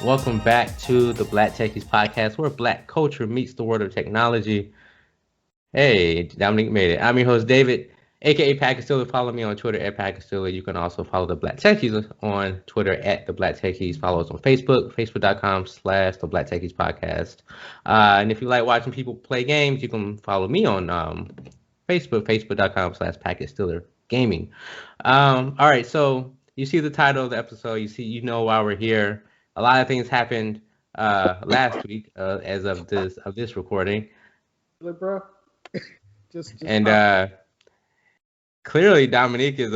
Welcome back to the Black Techies podcast, where Black culture meets the world of technology. Hey, Dominique made it. I'm your host, David, aka Pakistilla. Follow me on Twitter at Pakistilla. You can also follow the Black Techies on Twitter at the Black Techies. Follow us on Facebook, facebook.com/the Black Techies podcast. And if you like watching people play games, you can follow me on Facebook, facebook.com/Pakistilla Gaming. All right, so you see the title of the episode. You know why we're here. A lot of things happened last week as of this recording, Look, bro. just and pop. clearly Dominique is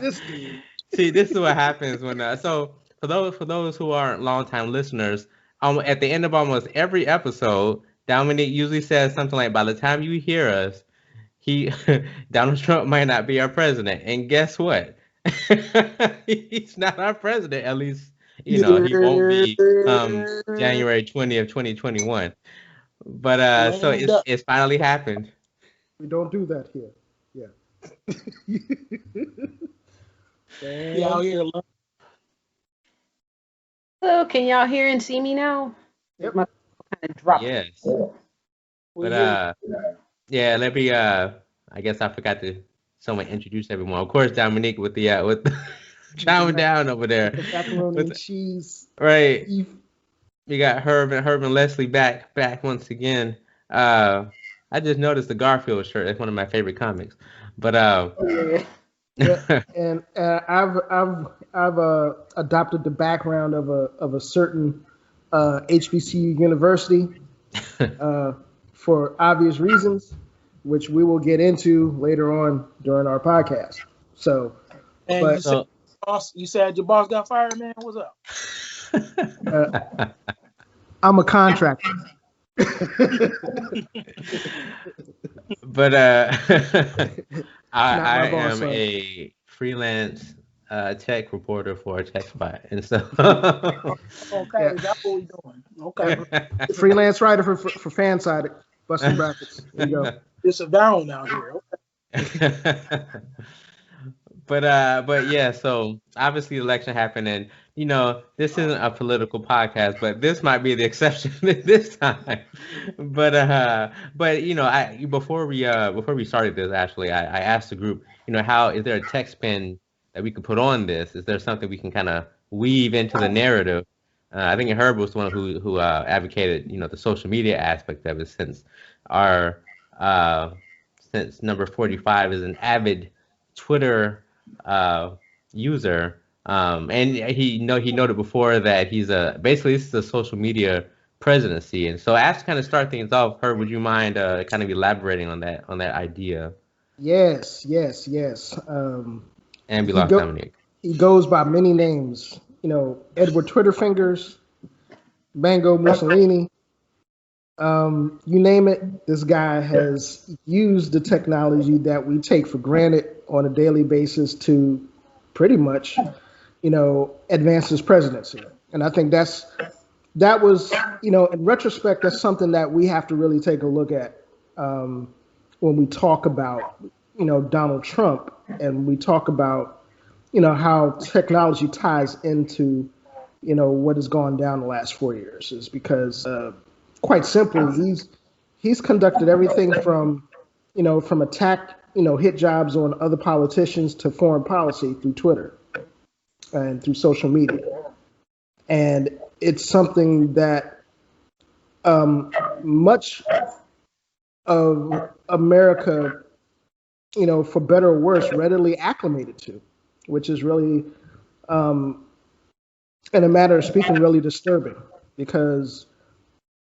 This dude. See, this is what happens when so for those who aren't longtime listeners, at the end of almost every episode, Dominique usually says something like, "By the time you hear us, he Donald Trump might not be our president." And guess what? He's not our president. At least, he won't be January 20th, 2021. But so it's finally happened. We don't do that here. Yeah. Y'all here? Hello, can y'all hear and see me now? Yep. My kind of dropped. Yes. But yeah, let me I guess I forgot to someone introduce everyone. Of course, Dominique with the with chowing down over there. The macaroni and cheese. Right. Beef. We got Herb and Leslie back once again. I just noticed the Garfield shirt. That's one of my favorite comics. But Yeah, and I've adopted the background of a certain HBCU university for obvious reasons, which we will get into later on during our podcast. So, And but you said your boss got fired, man. What's up? I'm a contractor. but I my boss, am a freelance tech reporter for TechSpot, and so Okay, that's what we doing. Okay, Freelance writer for Fansided, busting brackets. There you go. it's a down out here. Okay. but yeah, so obviously the election happened, and this isn't a political podcast, but this might be the exception this time. But I before we started this, actually, I asked the group, how is there a tech spin that we could put on this? Is there something we can kind of weave into the narrative? I think Herb was the one who advocated, the social media aspect of it, since our since number 45 is an avid Twitter user, and he noted before that he's basically this is a social media presidency. And so, as to kind of start things off, Herb, would you mind kind of elaborating on that idea? Yes. And we lost Dominique. He goes by many names. Edward Twitterfingers, Mango Mussolini. You name it, this guy has used the technology that we take for granted on a daily basis to pretty much, advance his presidency. And I think that was, in retrospect, that's something that we have to really take a look at when we talk about, Donald Trump, and we talk about, how technology ties into, what has gone down the last 4 years, is because quite simply, he's conducted everything from attack, hit jobs on other politicians to foreign policy through Twitter and through social media. And it's something that much of America, for better or worse, readily acclimated to, which is really, in a matter of speaking, really disturbing, because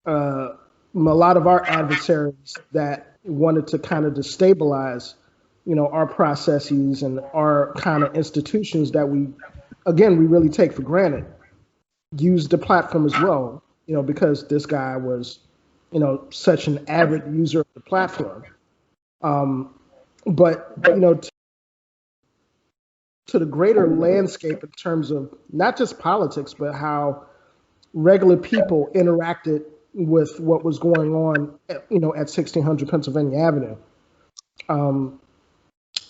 a lot of our adversaries that wanted to kind of destabilize, our processes and our kind of institutions that we really take for granted, used the platform as well, because this guy was, such an avid user of the platform. But to the greater landscape in terms of not just politics, but how regular people interacted with what was going on, at 1600 Pennsylvania Avenue.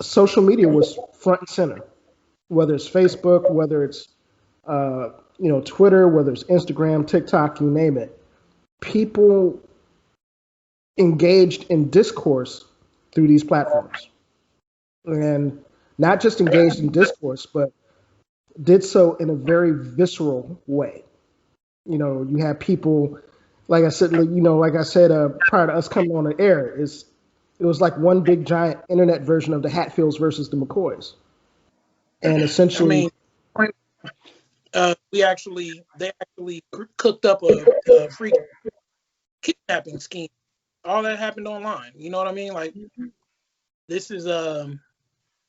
Social media was front and center, whether it's Facebook, whether it's Twitter, whether it's Instagram, TikTok, you name it, people engaged in discourse through these platforms. And not just engaged in discourse, but did so in a very visceral way. You have people, like I said, prior to us coming on the air, it was like one big giant internet version of the Hatfields versus the McCoys. And essentially, they actually cooked up a freak kidnapping scheme. All that happened online. You know what I mean? Like, this is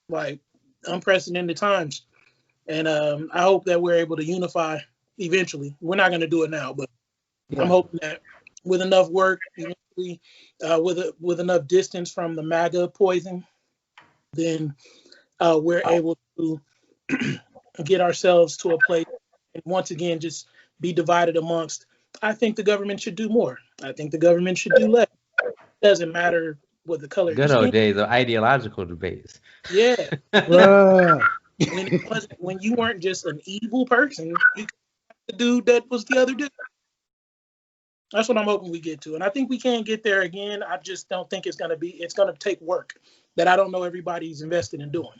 like unprecedented times, and I hope that we're able to unify eventually. We're not going to do it now, but I'm hoping that with enough work, eventually, with enough distance from the MAGA poison, then we're able to get ourselves to a place and once again just be divided amongst. I think the government should do more. I think the government should do less. It doesn't matter what the color of your Good old skin. days of ideological debates. Yeah. uh, When you weren't just an evil person, you could be the dude that was the other dude. That's what I'm hoping we get to. And I think we can get there again. I just don't think it's going to take work that I don't know everybody's invested in doing.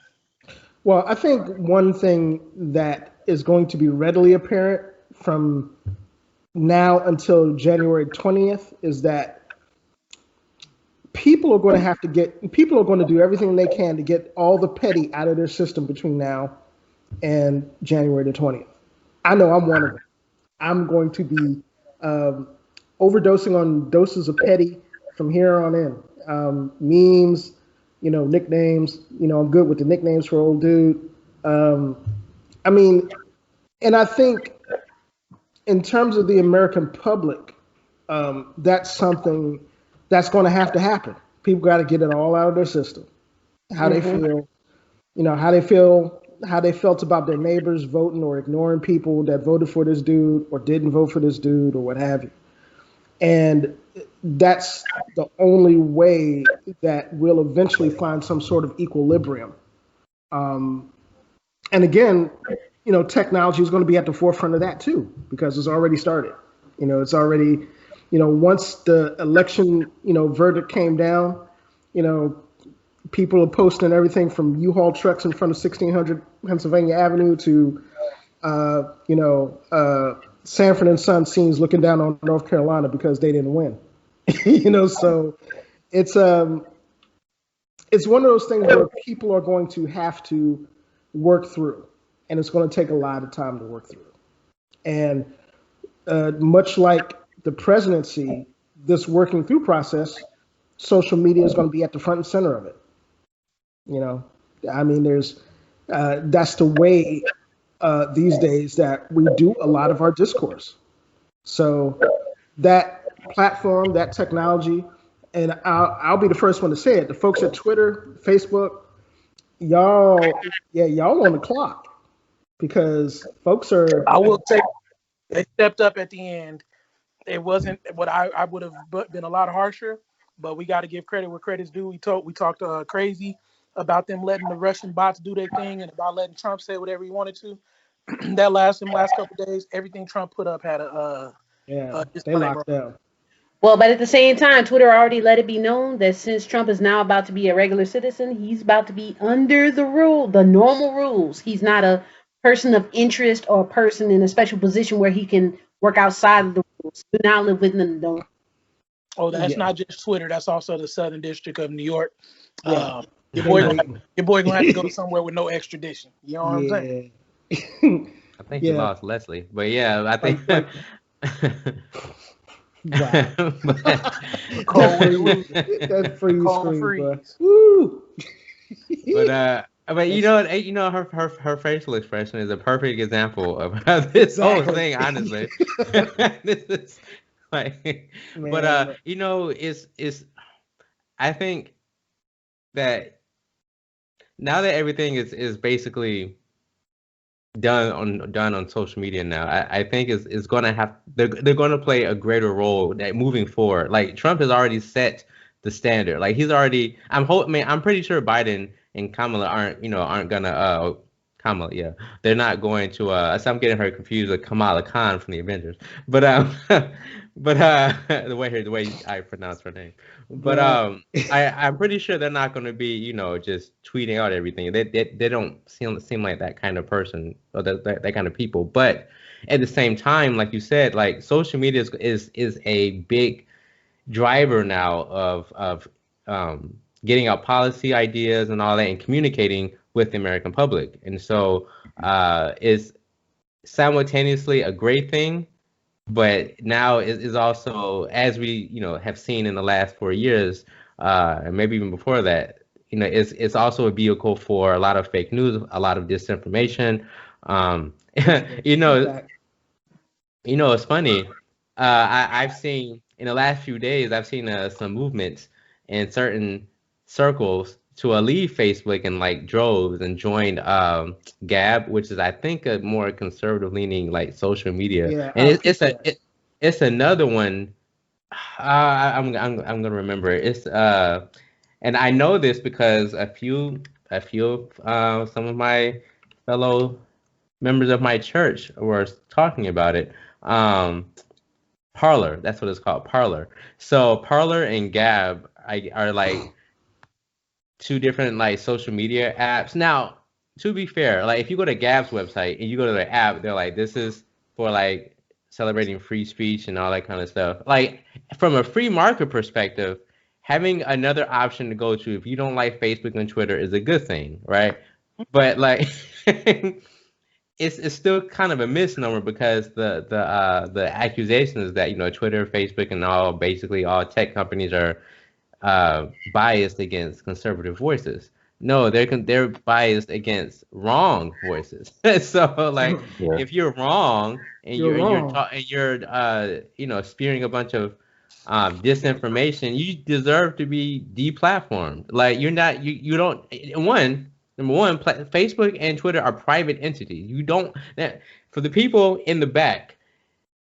well, I think one thing that is going to be readily apparent from now until January 20th is that people are going to do everything they can to get all the petty out of their system between now and January the 20th. I know I'm one of them. I'm going to be overdosing on doses of petty from here on in. Memes, nicknames. I'm good with the nicknames for old dude. I mean, and I think in terms of the American public, that's something that's going to have to happen. People got to get it all out of their system. How they feel, how they felt about their neighbors voting or ignoring people that voted for this dude or didn't vote for this dude or what have you. And that's the only way that we'll eventually find some sort of equilibrium. And again, technology is going to be at the forefront of that too, because it's already started. It's already, once the election, verdict came down, people are posting everything from U-Haul trucks in front of 1600 Pennsylvania Avenue to, Sanford and Son scenes looking down on North Carolina because they didn't win. So it's one of those things where people are going to have to work through, and it's going to take a lot of time to work through. And much like the presidency, this working through process, social media is going to be at the front and center of it. There's that's the way these days that we do a lot of our discourse. So that platform, that technology, and I'll be the first one to say it. The folks at Twitter, Facebook, y'all on the clock, because folks are. I will say they stepped up at the end. It wasn't what I would have been a lot harsher, but we got to give credit where credit's due. We talked crazy about them letting the Russian bots do their thing and about letting Trump say whatever he wanted to. That last couple of days, everything Trump put up had they locked down. Well, but at the same time, Twitter already let it be known that since Trump is now about to be a regular citizen, he's about to be under the normal rules. He's not a person of interest or a person in a special position where he can work outside of the rules. Do not live within them. Oh, that's not just Twitter. That's also the Southern District of New York. Yeah. Your boy gonna have to go somewhere with no extradition. You know what I'm saying? I think you lost Leslie, but yeah, I think. That freeze. Woo. But her facial expression is a perfect example of this whole thing. Honestly, this is like, but it's. I think that now that everything is basically done on social media now, I think is going to have they're going to play a greater role that moving forward. Like Trump has already set the standard. Like he's already I'm pretty sure Biden and Kamala aren't gonna Kamala, yeah. They're not going to so I'm getting her confused with Kamala Khan from the Avengers. But but the way I pronounce her name. But Bruh. I'm pretty sure they're not going to be, just tweeting out everything. They don't seem like that kind of person or that kind of people. But at the same time, like you said, like social media is a big driver now of getting out policy ideas and all that and communicating with the American public. And so it's simultaneously a great thing, but now is also, as we have seen in the last 4 years, and maybe even before that, it's also a vehicle for a lot of fake news, a lot of disinformation. Um, you know, Feedback. it's funny. I've seen in the last few days, I've seen some movements in certain circles to leave Facebook in like droves and joined Gab, which is I think a more conservative leaning like social media, Yeah, and peep that. it's another one. I'm gonna remember it. And I know this because a few of some of my fellow members of my church were talking about it. Um, Parlor, that's what it's called, Parlor. So Parlor and Gab are like two different like social media apps. Now, to be fair, like if you go to Gab's website and you go to their app, they're like, this is for like celebrating free speech and all that kind of stuff. Like from a free market perspective, having another option to go to if you don't like Facebook and Twitter is a good thing, right? But like it's still kind of a misnomer because the accusation is that Twitter, Facebook, and basically all tech companies are biased against conservative voices. No, they're biased against wrong voices. So like Yeah. if you're wrong and You're wrong. you're spewing a bunch of disinformation, you deserve to be deplatformed. Like you're not you don't number one, Facebook and Twitter are private entities. You don't for the people in the back,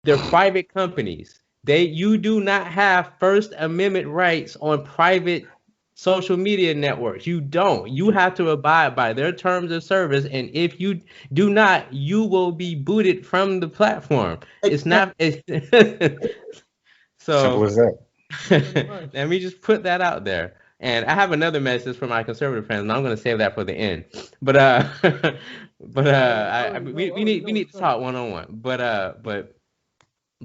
they're private companies. You do not have First Amendment rights on private social media networks. You don't. You have to abide by their terms of service, and if you do not, you will be booted from the platform. It's not. Simple So as that. Pretty much. let me just put that out there. And I have another message for my conservative friends, and I'm going to save that for the end. But we need to talk one on one. But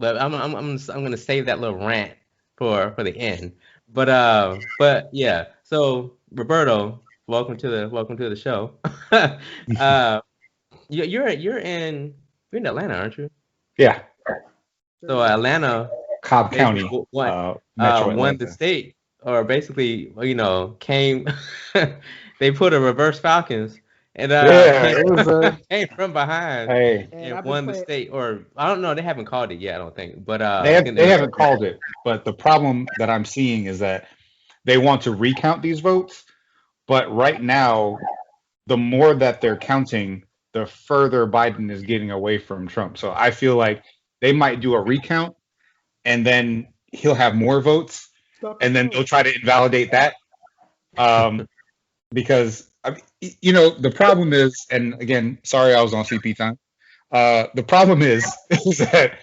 I'm gonna save that little rant for the end. But yeah. So Roberto, welcome to the show. uh, you're in Atlanta, aren't you? Yeah. So Atlanta Cobb basically County, won Metro won the Atlanta. state, or basically came. They put a reverse Falcons and Yeah. came It was came from behind Hey, and and I've been won the playing. state, or I don't know, they haven't called it yet, I don't think. But they haven't called it, but the problem that I'm seeing is that they want to recount these votes, but right now, the more that they're counting, the further Biden is getting away from Trump. So I feel like they might do a recount and then he'll have more votes Stop and then it. they'll try to invalidate that. Because the problem is, and again, sorry I was on CP time. The problem is that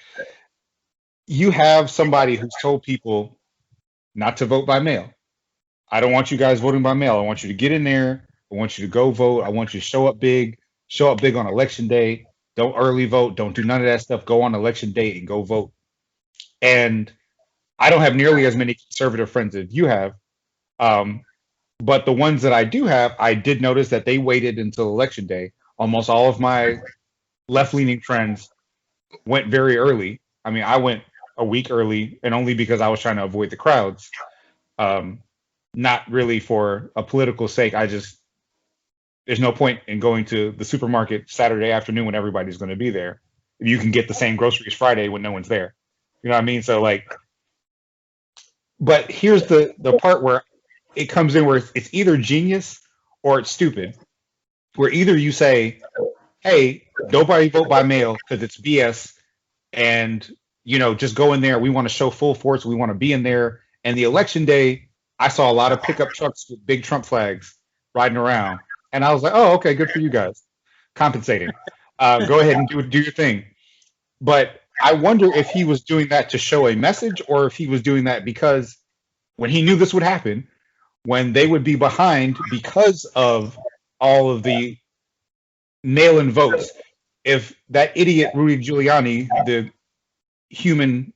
you have somebody who's told people not to vote by mail. I don't want you guys voting by mail. I want you to get in there. I want you to go vote. I want you to show up big. Show up big on election day. Don't early vote. Don't do none of that stuff. Go on election day and go vote. And I don't have nearly as many conservative friends as you have. But the ones that I do have, I did notice that they waited until election day. Almost all of my left-leaning friends went very early. I mean, I went a week early, and only because I was trying to avoid the crowds. Not really for a political sake. There's no point in going to the supermarket Saturday afternoon when everybody's going to be there. If you can get the same groceries Friday when no one's there. You know what I mean? So like, but here's the part where it comes in where it's either genius or it's stupid. Where either you say, hey, nobody vote by mail because it's BS, and just go in there. We want to show full force. We want to be in there. And the election day, I saw a lot of pickup trucks with big Trump flags riding around, and I was like, oh, okay, good for you guys. compensating. Go ahead and do your thing. But I wonder if he was doing that to show a message, or if he was doing that because when he knew this would happen, when they would be behind because of all of the mail-in votes. If that idiot Rudy Giuliani, the human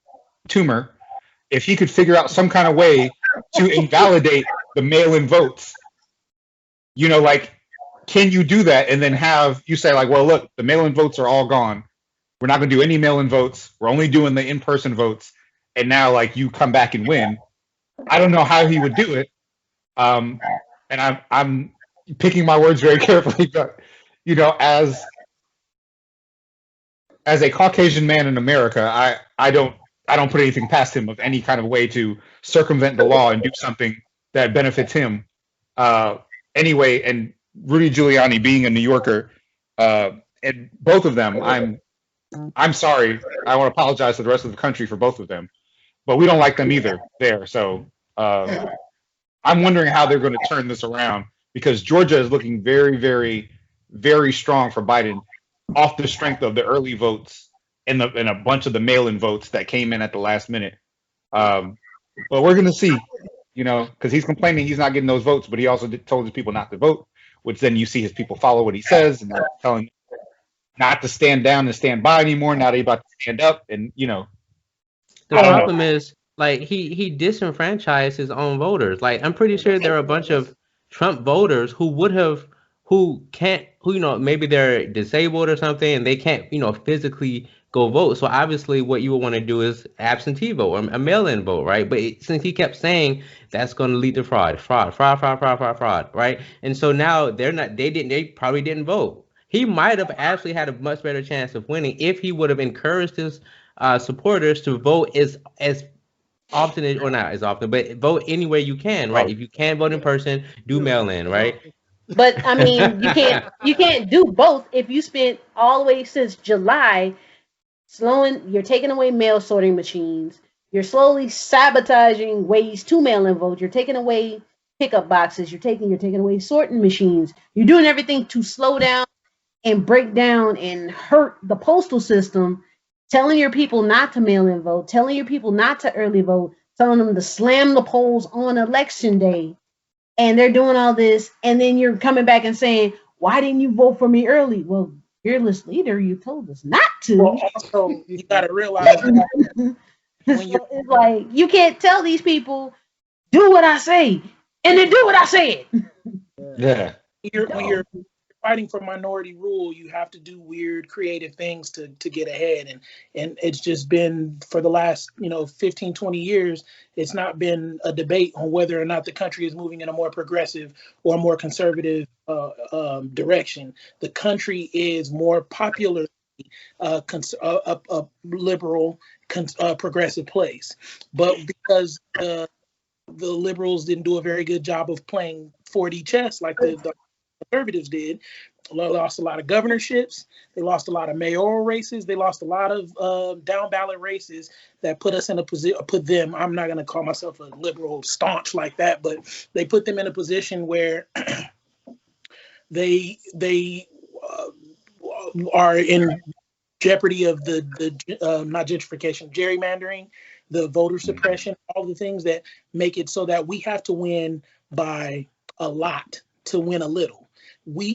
tumor, if he could figure out some kind of way to invalidate the mail-in votes, like, can you do that and then have you say like, well, look, the mail-in votes are all gone. We're not going to do any mail-in votes. We're only doing the in-person votes. And now, like, you come back and win. I don't know how he would do it. And I'm picking my words very carefully, but as a Caucasian man in America, I don't put anything past him of any kind of way to circumvent the law and do something that benefits him. Anyway, and Rudy Giuliani being a New Yorker, and both of them, I'm sorry. I want to apologize to the rest of the country for both of them, but we don't like them either there. So I'm wondering how they're going to turn this around, because Georgia is looking very, very, very strong for Biden off the strength of the early votes and a bunch of the mail-in votes that came in at the last minute. But we're going to see, because he's complaining he's not getting those votes, but he also told his people not to vote, which then you see his people follow what he says, and they're telling not to stand down and stand by anymore. Now they're about to stand up, and the problem is, like, he disenfranchised his own voters. Like, I'm pretty sure there are a bunch of Trump voters who maybe they're disabled or something, and they can't physically go vote. So obviously what you would want to do is absentee vote or a mail-in vote, right? But since he kept saying that's going to lead to fraud, right? And so now they probably didn't vote. He might have actually had a much better chance of winning if he would have encouraged his supporters to vote as often, or not as often, but vote anywhere you can, right? If you can't vote in person, do mail-in, right? But I mean, you can't do both if you spent all the way since July you're taking away mail sorting machines, you're slowly sabotaging ways to mail in vote, you're taking away pickup boxes, you're taking away sorting machines, you're doing everything to slow down and break down and hurt the postal system, telling your people not to mail in vote, telling your people not to early vote, telling them to slam the polls on election day. And they're doing all this, and then you're coming back and saying, why didn't you vote for me early? Well, fearless leader, you told us not to. Well, also, you got to realize that it's like, you can't tell these people, do what I say, and then do what I said. Yeah. When you're fighting for minority rule, you have to do weird, creative things to get ahead. And it's just been, for the last 15, 20 years, it's not been a debate on whether or not the country is moving in a more progressive or more conservative direction. The country is more popularly a liberal, progressive place. But because the liberals didn't do a very good job of playing 4D chess like the conservatives did, lost a lot of governorships, they lost a lot of mayoral races, they lost a lot of down ballot races that put us in a position, I'm not going to call myself a liberal staunch like that, but they put them in a position where they are in jeopardy of the not gentrification, gerrymandering, the voter suppression, all the things that make it so that we have to win by a lot to win a little.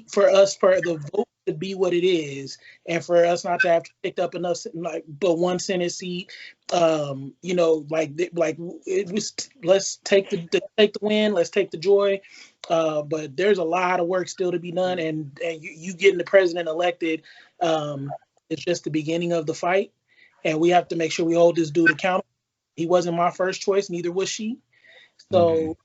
For the vote to be what it is, and for us not to have picked up enough, but one Senate seat, let's take the win, let's take the joy, but there's a lot of work still to be done, and you getting the president elected, it's just the beginning of the fight, and we have to make sure we hold this dude accountable. He wasn't my first choice, neither was she, so.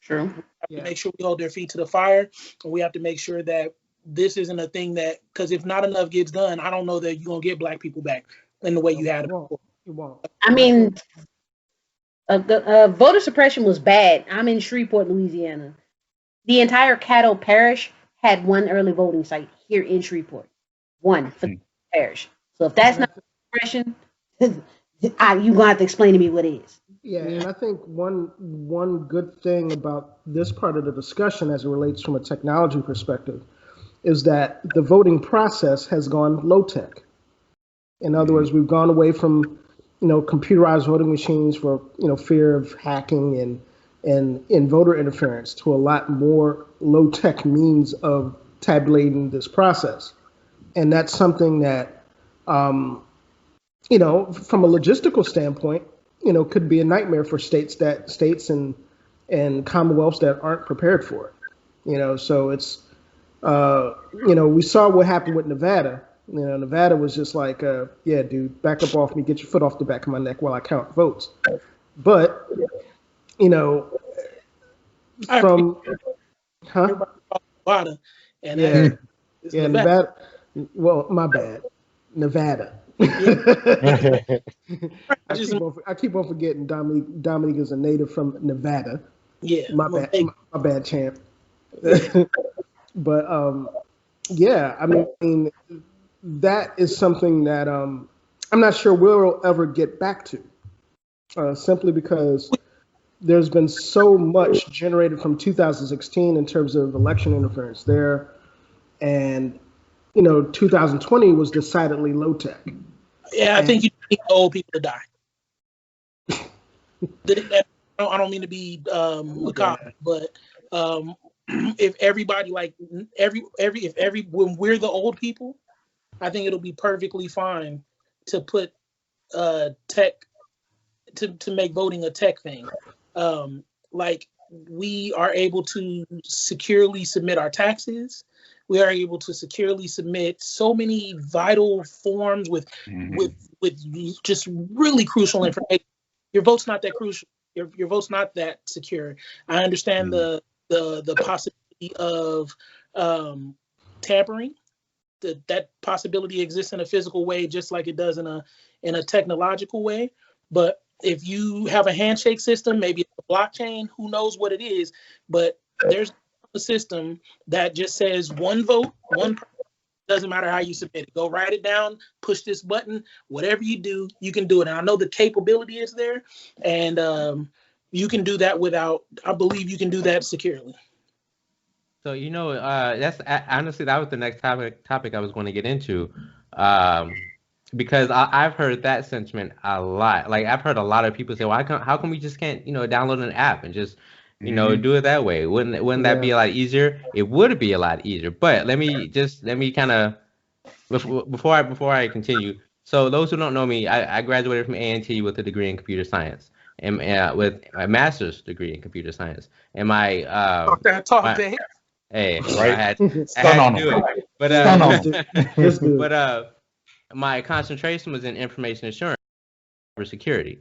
True. We have to make sure we hold their feet to the fire, and we have to make sure that this isn't a thing because if not enough gets done, I don't know that you're gonna get black people back in the way you had it before. You won't. I mean, voter suppression was bad. I'm in Shreveport, Louisiana. The entire Caddo Parish had one early voting site here in Shreveport. One for the parish. So if that's not suppression, you're gonna have to explain to me what it is. Yeah, and I think one good thing about this part of the discussion as it relates from a technology perspective is that the voting process has gone low tech. In other words, we've gone away from computerized voting machines for fear of hacking and voter interference to a lot more low tech means of tabulating this process, and that's something that from a logistical standpoint, could be a nightmare for states and commonwealths that aren't prepared for it. So it's we saw what happened with Nevada. Nevada was just like, yeah, dude, back up off me, get your foot off the back of my neck while I count votes. But from Nevada, and yeah, it's yeah, Nevada. Well, my bad, Nevada. I just, I keep on forgetting Dominique is a native from Nevada. yeah, My bad, my bad, champ. But yeah, I mean, that is something that I'm not sure we'll ever get back to, simply because there's been so much generated from 2016 in terms of election interference there, and 2020 was decidedly low tech. yeah, I think you need old people to die. I don't mean to be macabre, but if everybody when we're the old people, I think it'll be perfectly fine to put tech to make voting a tech thing. Like we are able to securely submit our taxes. We are able to securely submit so many vital forms with just really crucial information. Your vote's not that crucial. Your vote's not that secure. I understand the possibility of tampering. That possibility exists in a physical way, just like it does in a technological way. But if you have a handshake system, maybe it's a blockchain, who knows what it is, but there's a system that just says one vote, one person, doesn't matter how you submit it. Go write it down, push this button, whatever you do, you can do it. And I know the capability is there, and you can do that I believe you can do that securely. So that's honestly that was the next topic I was going to get into, because I've heard that sentiment a lot. Like I've heard a lot of people say, "Well, how come we just can't download an app and just do it that way? Wouldn't that be a lot easier? It would be a lot easier." But let me kind of before I continue. So those who don't know me, I graduated from A&T with a degree in computer science and with a master's degree in computer science. And my babe. Hey, Right. I had Stun to do it. But Just do it. but my concentration was in information assurance, cybersecurity.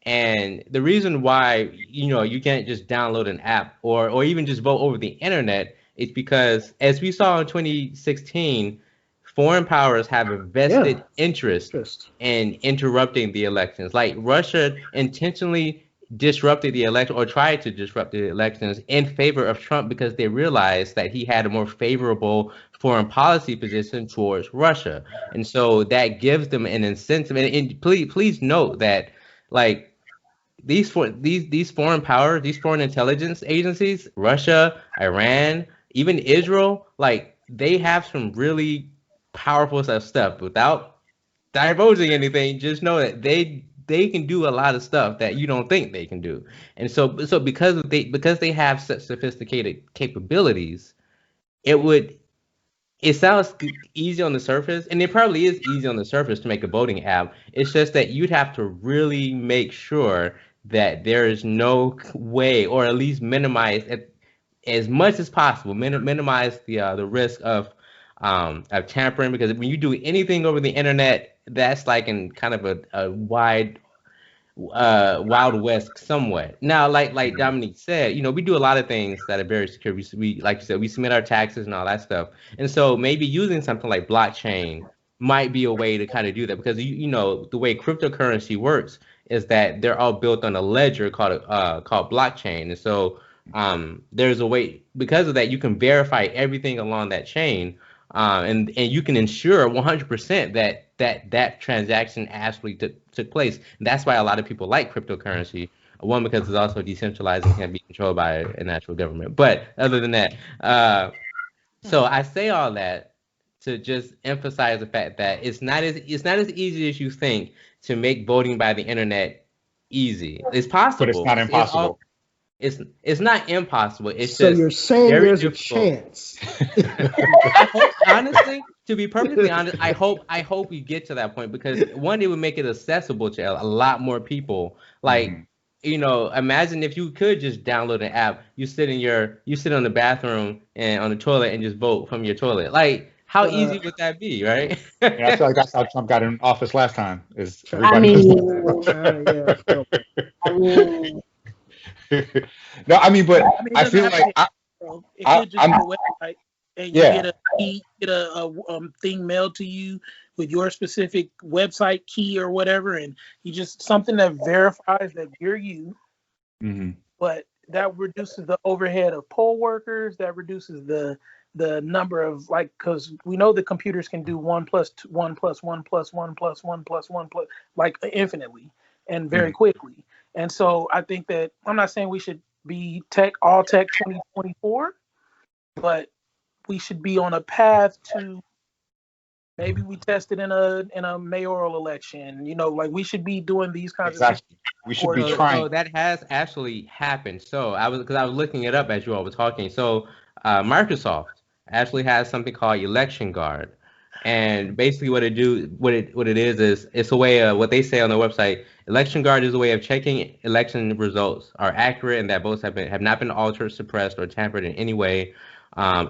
And the reason why you can't just download an app or even just vote over the internet is because, as we saw in 2016, foreign powers have a vested interest in interrupting the elections. Like Russia intentionally disrupted the election or tried to disrupt the elections in favor of Trump because they realized that he had a more favorable foreign policy position towards Russia. And so that gives them an incentive. And please note that, like, these foreign powers, these foreign intelligence agencies, Russia, Iran, even Israel, like they have some really powerful stuff. Without divulging anything, just know that they can do a lot of stuff that you don't think they can do. And so because they have such sophisticated capabilities, it sounds easy on the surface, and it probably is easy on the surface to make a voting app. It's just that you'd have to really make sure that there is no way, or at least minimize it as much as possible, minimize the risk of tampering. Because when you do anything over the internet, that's like in kind of a wide Wild West somewhat. Now, like Dominique said, we do a lot of things that are very secure. We like you said, we submit our taxes and all that stuff. And so maybe using something like blockchain might be a way to kind of do that, because the way cryptocurrency works is that they're all built on a ledger called blockchain. And so there's a way, because of that, you can verify everything along that chain. And you can ensure 100% that transaction actually took place. And that's why a lot of people like cryptocurrency. One, because it's also decentralized and can be controlled by a natural government. But other than that, So I say all that to just emphasize the fact that it's not as easy as you think to make voting by the internet easy. It's But it's possible. not impossible. It's not impossible. It's So just you're saying very there's a difficult. chance. I hope, honestly, to be perfectly honest, I hope we get to that point because one, it would make it accessible to a lot more people. Like, Mhm. imagine if you could just download an app. You sit on the bathroom and on the toilet and just vote from your toilet. Like, how Uh, easy would that be, right? And I feel like that's how Trump got in office last time. Is try, I everybody try, just mean, yeah, so, I mean, no, I mean, but I mean, it I doesn't feel have to like be. Bro. It I could just I'm be a website, and you yeah, get a thing mailed to you with your specific website key or whatever, and you just something that verifies that you're you. hmm But that reduces the overhead of poll workers. That reduces the number of like because we know the computers can do 1 plus 1 plus 1 plus 1 plus 1 plus like infinitely and very hmm quickly. And so I think that I'm not saying we should be all tech 2024, but we should be on a path to maybe we test it in a mayoral election. Like we should be doing these kinds of things. exactly. We should Or be So trying. that has actually happened. So I was looking it up as you all were talking. So Microsoft actually has something called Election Guard, and basically what it is it's a way of what they say on their website. Election Guard is a way of checking election results are accurate and that votes have not been altered, suppressed, or tampered in any way.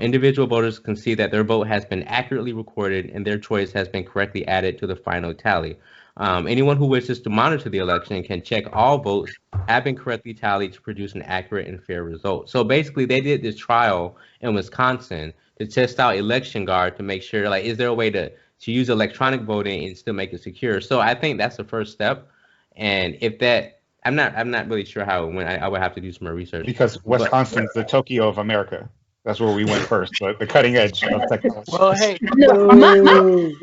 Individual voters can see that their vote has been accurately recorded and their choice has been correctly added to the final tally. Anyone who wishes to monitor the election can check all votes have been correctly tallied to produce an accurate and fair result. So basically, they did this trial in Wisconsin to test out Election Guard to make sure, like, is there a way to use electronic voting and still make it secure? So I think that's the first step. And if that, I'm not really sure how it went. I would have to do some more research. Because But Wisconsin's the Tokyo of America. That's where we went first, the cutting edge of technology. well, hey, no, no.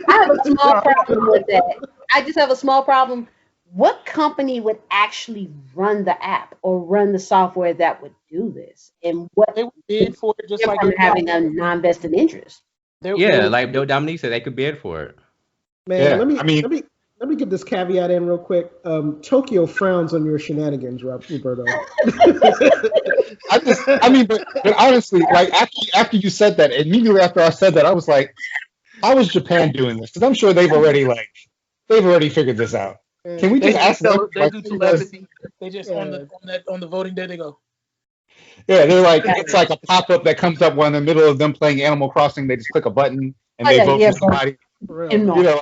I have a small no, problem with that. I just have a small problem. What company would actually run the app or run the software that would do this? And what they would bid for it just is like from any having a non-vested interest? they yeah, would. like Dominique said, they could bid for it. Man, Yeah, I mean, let me get this caveat in real quick. Tokyo frowns on your shenanigans, Roberto. I mean, but honestly, like after you said that, immediately after I said that, I was like, how is Japan doing this? Because I'm sure they've already figured this out. Can we They just ask them? they Like, do because, telepathy. They just Yeah. on the voting day they go. yeah, they're like, it's like a pop up that comes up when in the middle of them playing Animal Crossing. They just click a button and Oh they yeah, vote yeah, for somebody. For and real. You more. know,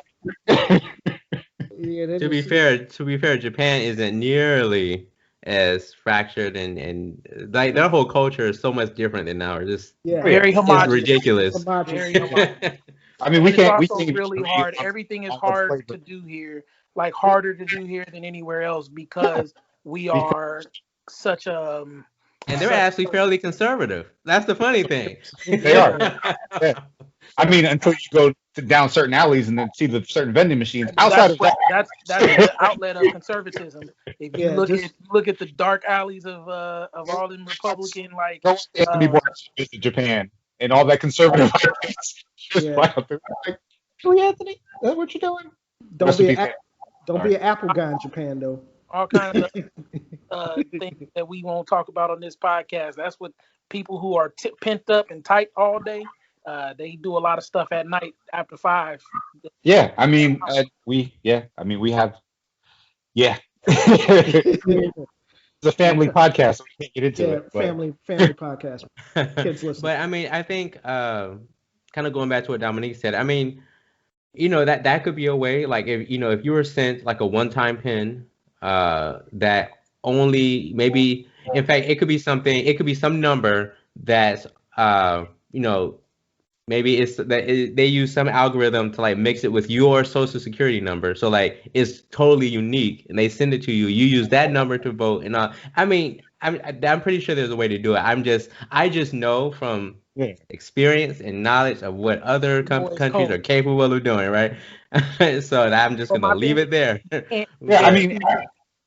Yeah, they To be just fair, Japan isn't nearly as fractured and like their whole culture is so much different than ours. yeah. oh yeah, Very It's homogenous. ridiculous. Homogenous. Very homogenous. I mean, And it's we also can't even really agree hard. on Everything is what hard flavor to do here, like harder to do here than anywhere else because we because are such a And they're such actually fairly conservative. That's the funny thing. they are. yeah. Yeah. I mean, until you go down certain alleys and then see the certain vending machines. Outside That's of that, that's the outlet of conservatism. If you Yeah, just look at the dark alleys of go all them Republican like watch Anthony uh Bourdain visit Japan and all that conservative ideas just yeah. fly out there. Like, really, Anthony? Is that what you're doing? Don't Rest in be peace, a Anthony. don't Sorry. be an Apple guy in Japan though. all kinds of things that we won't talk about on this podcast. That's what people who are pent up and tight all day. They do a lot of stuff at night after 5. Yeah, I mean, I mean, we have, yeah. It's a family podcast, so we can't get into Yeah, it. But family podcast. Kids listen. But I mean, I think kind of going back to what Dominique said. I mean, that could be a way. Like if you were sent like a one-time pin, that only maybe in fact it could be some number that's you know maybe they use some algorithm to like mix it with your social security number. So like it's totally unique and they send it to you. You use that number to vote and I mean, I'm pretty sure there's a way to do it. I just know from yeah, experience and knowledge of what other Boys countries are code. capable of doing, right? So I'm just But gonna my leave thing it there. yeah. I But mean,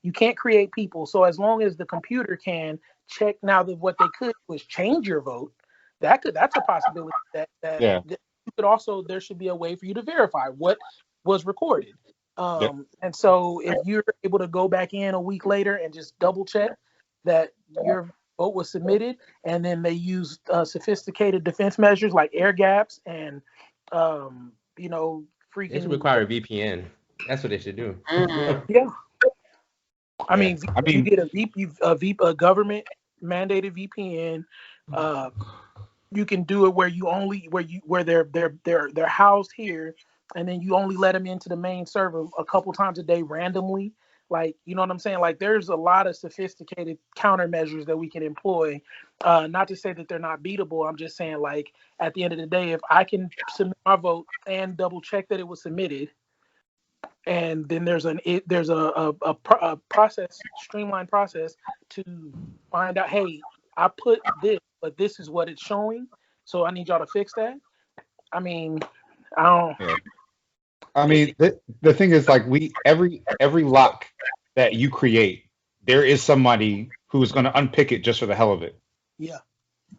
you can't create people. So as long as the computer can check now that what they could was change your vote, that's a possibility that Yeah. you could also, there should be a way for you to verify what was recorded. Yep. And so if you're able to go back in a week later and just double check that your vote was submitted, and then they used sophisticated defense measures like air gaps and you know, It should freaking require a VPN. That's what they should do. yeah. I Yeah. mean, I you mean, get a government mandated VPN. Uh, you can do it where you only where they're housed here, and then you only let them into the main server a couple times a day randomly. Like, you know what I'm saying? Like, there's a lot of sophisticated countermeasures that we can employ. Not to say that they're not beatable. I'm just saying, like, at the end of the day, if I can submit my vote and double check that it was submitted, and then there's a process, streamlined process to find out, hey, I put this, but this is what it's showing, so I need y'all to fix that. I mean, I don't. yeah. I mean, the thing is, like, every lock that you create, there is somebody who's going to unpick it just for the hell of it. Yeah,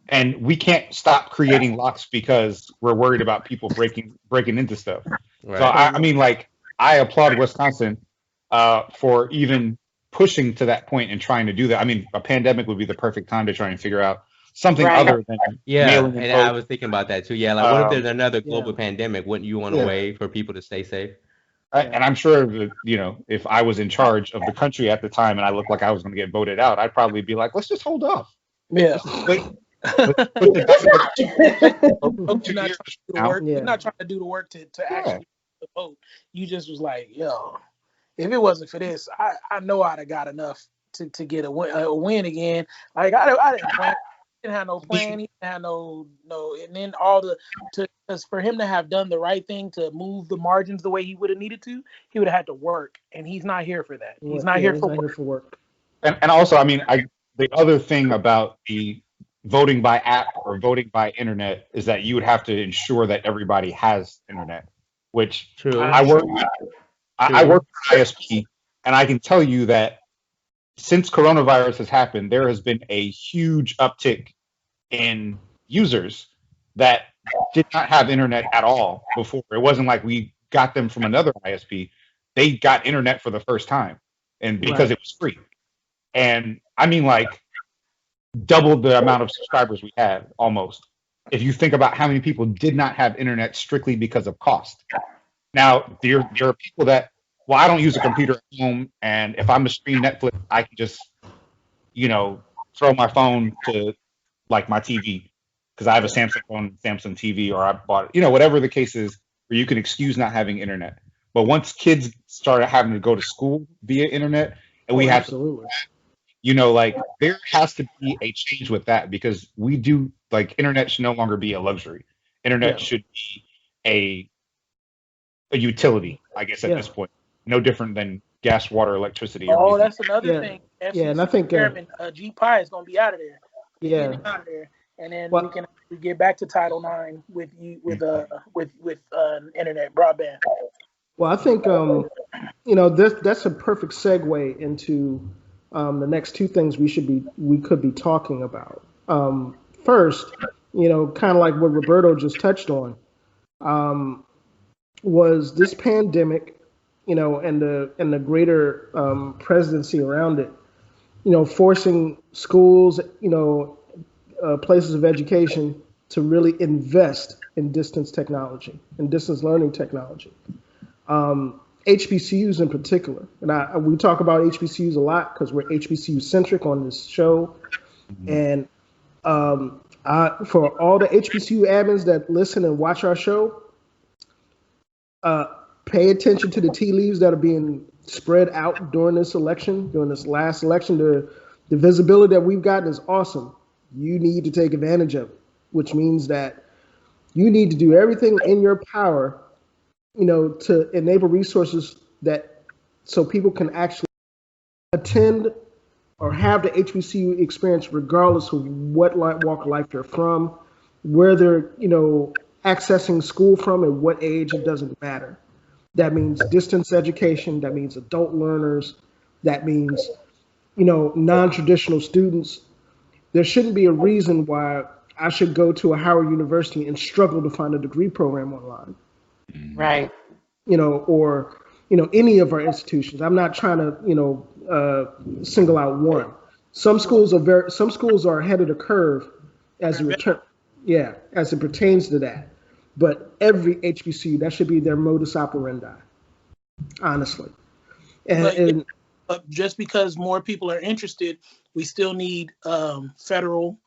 And we can't stop creating locks because we're worried about people breaking into stuff. Right. So I mean, like, I applaud Wisconsin for even pushing to that point and trying to do that. I mean, a pandemic would be the perfect time to try and figure out something Right. other than Yeah, mailing and in I votes. was thinking about that too. Yeah, like what if there's another yeah. global pandemic? Wouldn't you want a Yeah. way for people to stay safe? And I'm sure that, if I was in charge of the country at the time and I looked like I was going to get voted out, I'd probably be like, let's just hold off. yeah. Wait, put the You're not trying to do the work. You're not trying to do the work to actually vote. You just was like, yo, if it wasn't for this, I know I'd have got enough to get a win again. Like, I didn't plan. Didn't have no plan. He didn't have no, and then because for him to have done the right thing to move the margins the way he would have needed to, he would have had to work, and he's not here for that. He's not here for work. And also, I mean, the other thing about the voting by app or voting by internet is that you would have to ensure that everybody has internet, which True. I work for ISP, and I can tell you that since coronavirus has happened, there has been a huge uptick in users that did not have internet at all before. It wasn't like we got them from another ISP. They got internet for the first time, and because it was free. And I mean, like, doubled the amount of subscribers we had almost. If you think about how many people did not have internet strictly because of cost. Now, there are people that, well, I don't use a computer at home, and if I'm to stream Netflix, I can just, throw my phone to, like, my TV because I have a Samsung phone, Samsung TV, or I bought, whatever the case is, where you can excuse not having internet. But once kids started having to go to school via internet, and we had absolutely. Like, there has to be a change with that because we do, like, internet should no longer be a luxury. Internet should be a utility, I guess, at this point. No different than gas, water, electricity. Oh, that's another thing. FCC and I think G Pie is going to be out of there. Yeah, out of there, and then we can get back to Title IX with internet broadband. Well, I think that's a perfect segue into the next two things we could be talking about. First, kind of like what Roberto just touched on, was this pandemic, and the greater presidency around it, forcing schools, places of education to really invest in distance technology and distance learning technology. HBCUs in particular, and we talk about HBCUs a lot because we're HBCU centric on this show, and for all the HBCU admins that listen and watch our show, pay attention to the tea leaves that are being spread out during this election, during this last election. The visibility that we've gotten is awesome. You need to take advantage of it, which means that you need to do everything in your power, to enable resources so people can actually attend or have the HBCU experience regardless of what walk of life they're from, where they're, accessing school from, and what age. It doesn't matter. That means distance education. That means adult learners. That means, non-traditional students. There shouldn't be a reason why I should go to a Howard University and struggle to find a degree program online, Right. or any of our institutions. I'm not trying to single out one. Some schools are ahead of the curve as as it pertains to that. But every HBCU, that should be their modus operandi, honestly. And But just because more people are interested, we still need federal.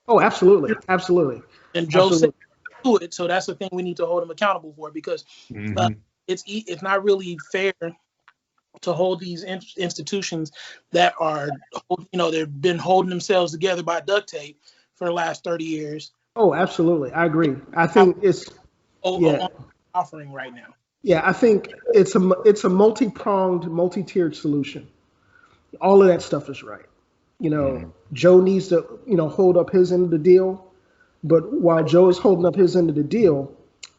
oh, absolutely, absolutely, And Joe said absolutely. do it, so that's the thing we need to hold them accountable for, because it's not really fair to hold these institutions that are, they've been holding themselves together by duct tape for the last 30 years. Oh, absolutely, I agree. I think it's yeah, Offering right now. yeah. I think it's a multi-pronged, multi-tiered solution. All of that stuff is right. Joe needs to hold up his end of the deal, but while Joe is holding up his end of the deal,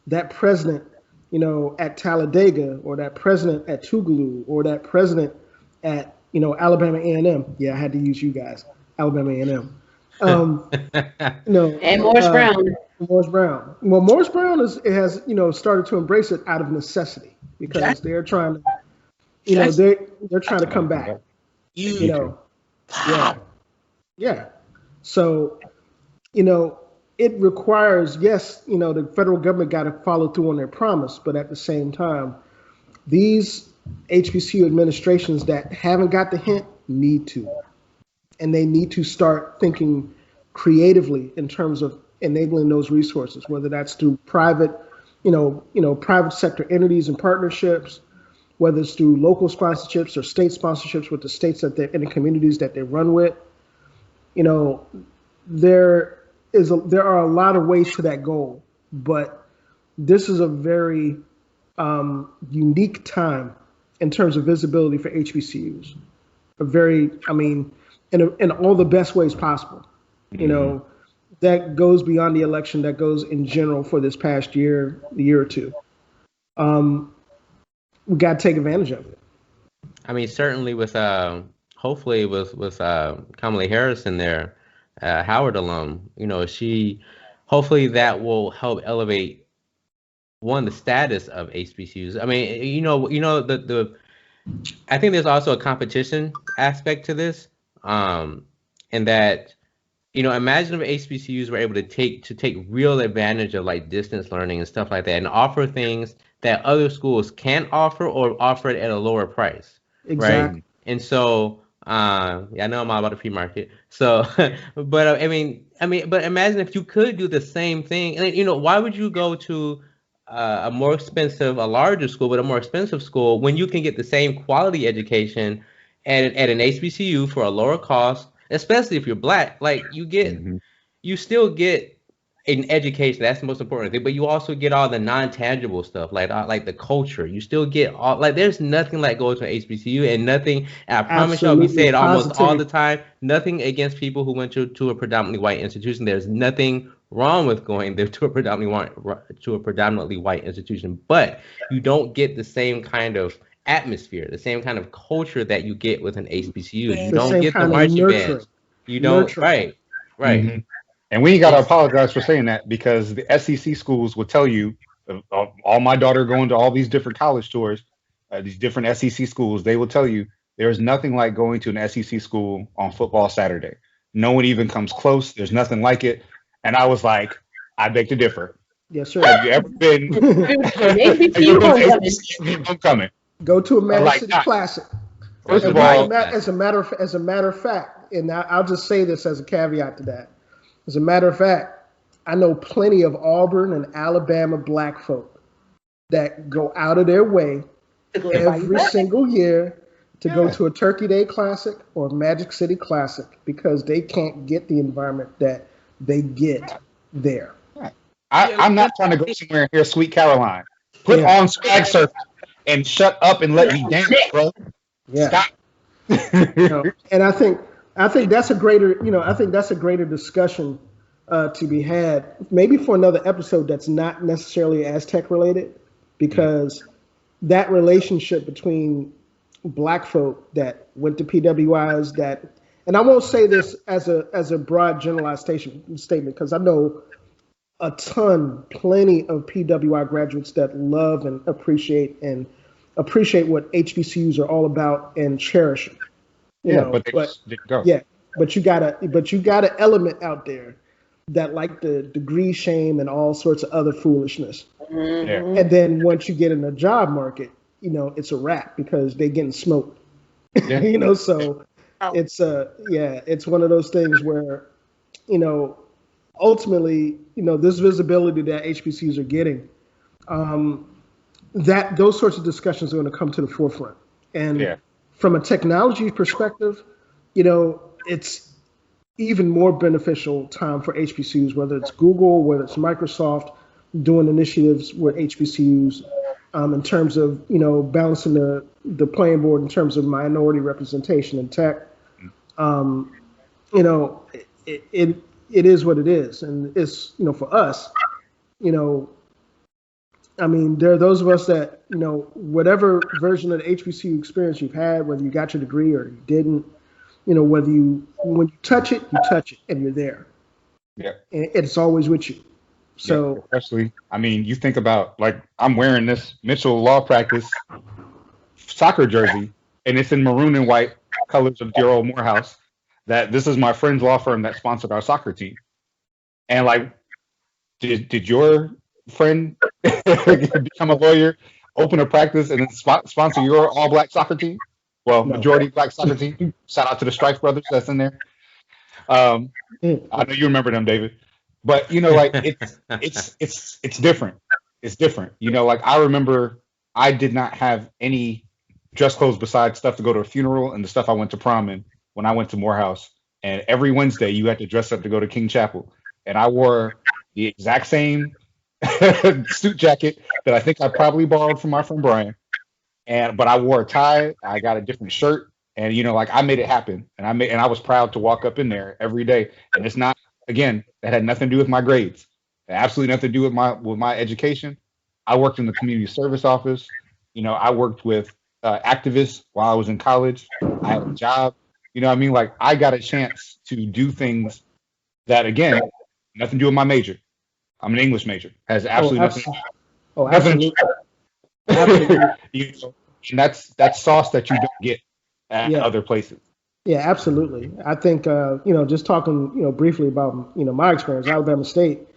that president, at Talladega, or that president at Tougaloo, or that president at Alabama A&M. Yeah, I had to use you guys, Alabama A&M. And Morris Brown. Morris Brown. Well, Morris Brown has started to embrace it out of necessity, because they're trying to, they're trying to come back. Yeah. So, it requires, yes, the federal government got to follow through on their promise, but at the same time, these HBCU administrations that haven't got the hint need to, and they need to start thinking creatively in terms of enabling those resources, whether that's through private, private sector entities and partnerships, whether it's through local sponsorships or state sponsorships with the states that they're in the communities that they run with. There are a lot of ways to that goal, but this is a very unique time in terms of visibility for HBCUs. In all the best ways possible. That goes beyond the election, that goes in general for this past year or two. We got to take advantage of it. I mean, certainly with hopefully with Kamala Harris in there, Howard alum, she hopefully that will help elevate the status of HBCUs. I mean, the I think there's also a competition aspect to this, and that imagine if HBCUs were able to take real advantage of like distance learning and stuff like that, and offer things that other schools can't offer, or offer it at a lower price. Exactly. Right? And so, I know I'm all about the free market. So, but but imagine if you could do the same thing. And why would you go to a larger school, but a more expensive school, when you can get the same quality education at an HBCU for a lower cost, especially if you're Black? Like you still get an education. That's the most important thing. But you also get all the non-tangible stuff, like the culture. You still get all, like, there's nothing like going to an HBCU, and nothing. And I promise y'all, we say it almost all the time. Nothing against people who went to a predominantly white institution. There's nothing wrong with going there to a predominantly white institution, but you don't get the same kind of atmosphere, the same kind of culture that you get with an HBCU. You don't get the marching bands. You don't. Right. Mm-hmm. And we ain't got to apologize for saying that, because the SEC schools will tell you, all my daughter going to all these different college tours, these different SEC schools, they will tell you there's nothing like going to an SEC school on football Saturday. No one even comes close. There's nothing like it. And I was like, I beg to differ. Yes, sir. Have you ever been? Homecoming. Go to a Magic City Classic. First of all, as a matter of fact, and I'll just say this as a caveat to that. As a matter of fact, I know plenty of Auburn and Alabama Black folk that go out of their way every single year to go to a Turkey Day Classic or Magic City Classic, because they can't get the environment that they get there. I'm not trying to go somewhere and hear Sweet Caroline. Put on Swag Surfer and shut up and let me dance, bro. Yeah. Stop. And I think that's a greater discussion to be had, maybe for another episode that's not necessarily as tech related, because that relationship between Black folk that went to PWIs, that and I won't say this as a broad generalized statement because I know plenty of PWI graduates that love and appreciate what HBCUs are all about and cherish them. But they just didn't go. Yeah, but you got an element out there that like the degree shame and all sorts of other foolishness. Mhm. And then once you get in the job market, it's a wrap because they getting smoked. Yeah. So it's it's one of those things where, ultimately, this visibility that HBCUs are getting, that those sorts of discussions are going to come to the forefront. And from a technology perspective, it's even more beneficial time for HBCUs, whether it's Google, whether it's Microsoft, doing initiatives with HBCUs in terms of balancing the playing board in terms of minority representation in tech. It is what it is, and it's for us. I mean, there are those of us that whatever version of the HBCU experience you've had, whether you got your degree or you didn't, when you touch it, and you're there. Yeah. And it's always with you. So especially, I mean, you think about like I'm wearing this Mitchell Law Practice soccer jersey, and it's in maroon and white colors of dear old Morehouse. That this is my friend's law firm that sponsored our soccer team. And like, did your friend become a lawyer, open a practice, and then sponsor your all black soccer team? Well, No. majority black soccer team. Shout out to the Strife brothers that's in there. I know you remember them, David. But like it's different. It's different. Like I remember I did not have any dress clothes besides stuff to go to a funeral and the stuff I went to prom in when I went to Morehouse. And every Wednesday you had to dress up to go to King Chapel. And I wore the exact same suit jacket that I think I probably borrowed from my friend Brian. But I wore a tie, I got a different shirt, and like I made it happen. And I was proud to walk up in there every day. And it's not, again, that had nothing to do with my grades. It had absolutely nothing to do with my education. I worked in the community service office. I worked with activists while I was in college. I had a job. What I mean? Like I got a chance to do things that, again, nothing to do with my major. I'm an English major. Has absolutely nothing. Absolutely. Absolutely. And that's sauce that you don't get at other places. Yeah, absolutely. I think just talking briefly about my experience, Alabama State.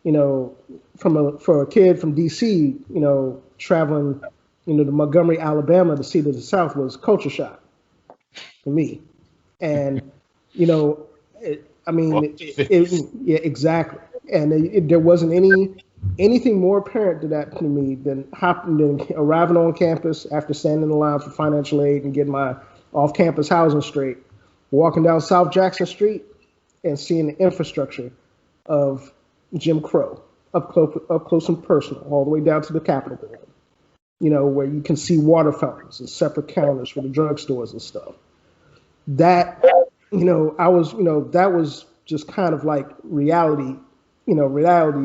For a kid from DC, traveling to Montgomery, Alabama, the seat of the South was culture shock for me. And yeah, exactly. And there wasn't anything more apparent to that to me than arriving on campus after standing in the line for financial aid and getting my off-campus housing straight, walking down South Jackson Street and seeing the infrastructure of Jim Crow up close and personal, all the way down to the Capitol building, where you can see water fountains and separate counters for the drugstores and stuff. That, that was just kind of like reality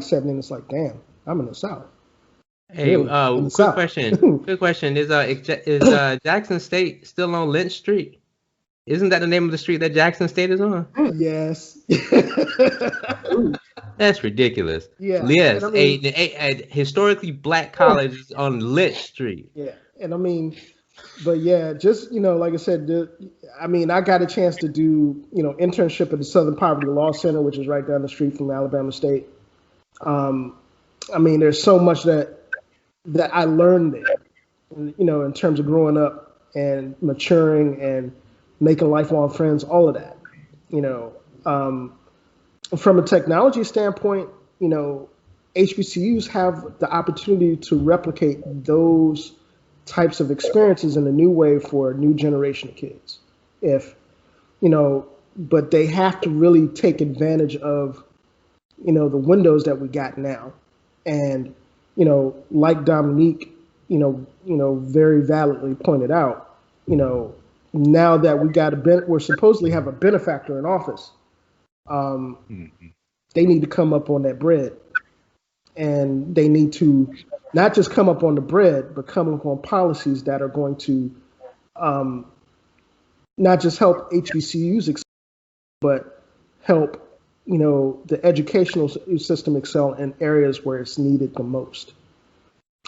setting in. It's like, damn, I'm in the South. Hey, Really? quick question. Quick question. Is Jackson State still on Lynch Street? Isn't that the name of the street that Jackson State is on? Yes. That's ridiculous. Yeah. Yes, a historically black college is on Lynch Street. Yeah, and but yeah, just like I said, I got a chance to do internship at the Southern Poverty Law Center, which is right down the street from Alabama State. There's so much that I learned there, in terms of growing up and maturing and making lifelong friends, all of that. From a technology standpoint, HBCUs have the opportunity to replicate those types of experiences in a new way for a new generation of kids. But they have to really take advantage of, the windows that we got now. And, like Dominique, very validly pointed out, now that we're supposedly have a benefactor in office, they need to come up on that bread. And they need to not just come up on the bread, but come up on policies that are going to, not just help HBCUs, but help the educational system excel in areas where it's needed the most.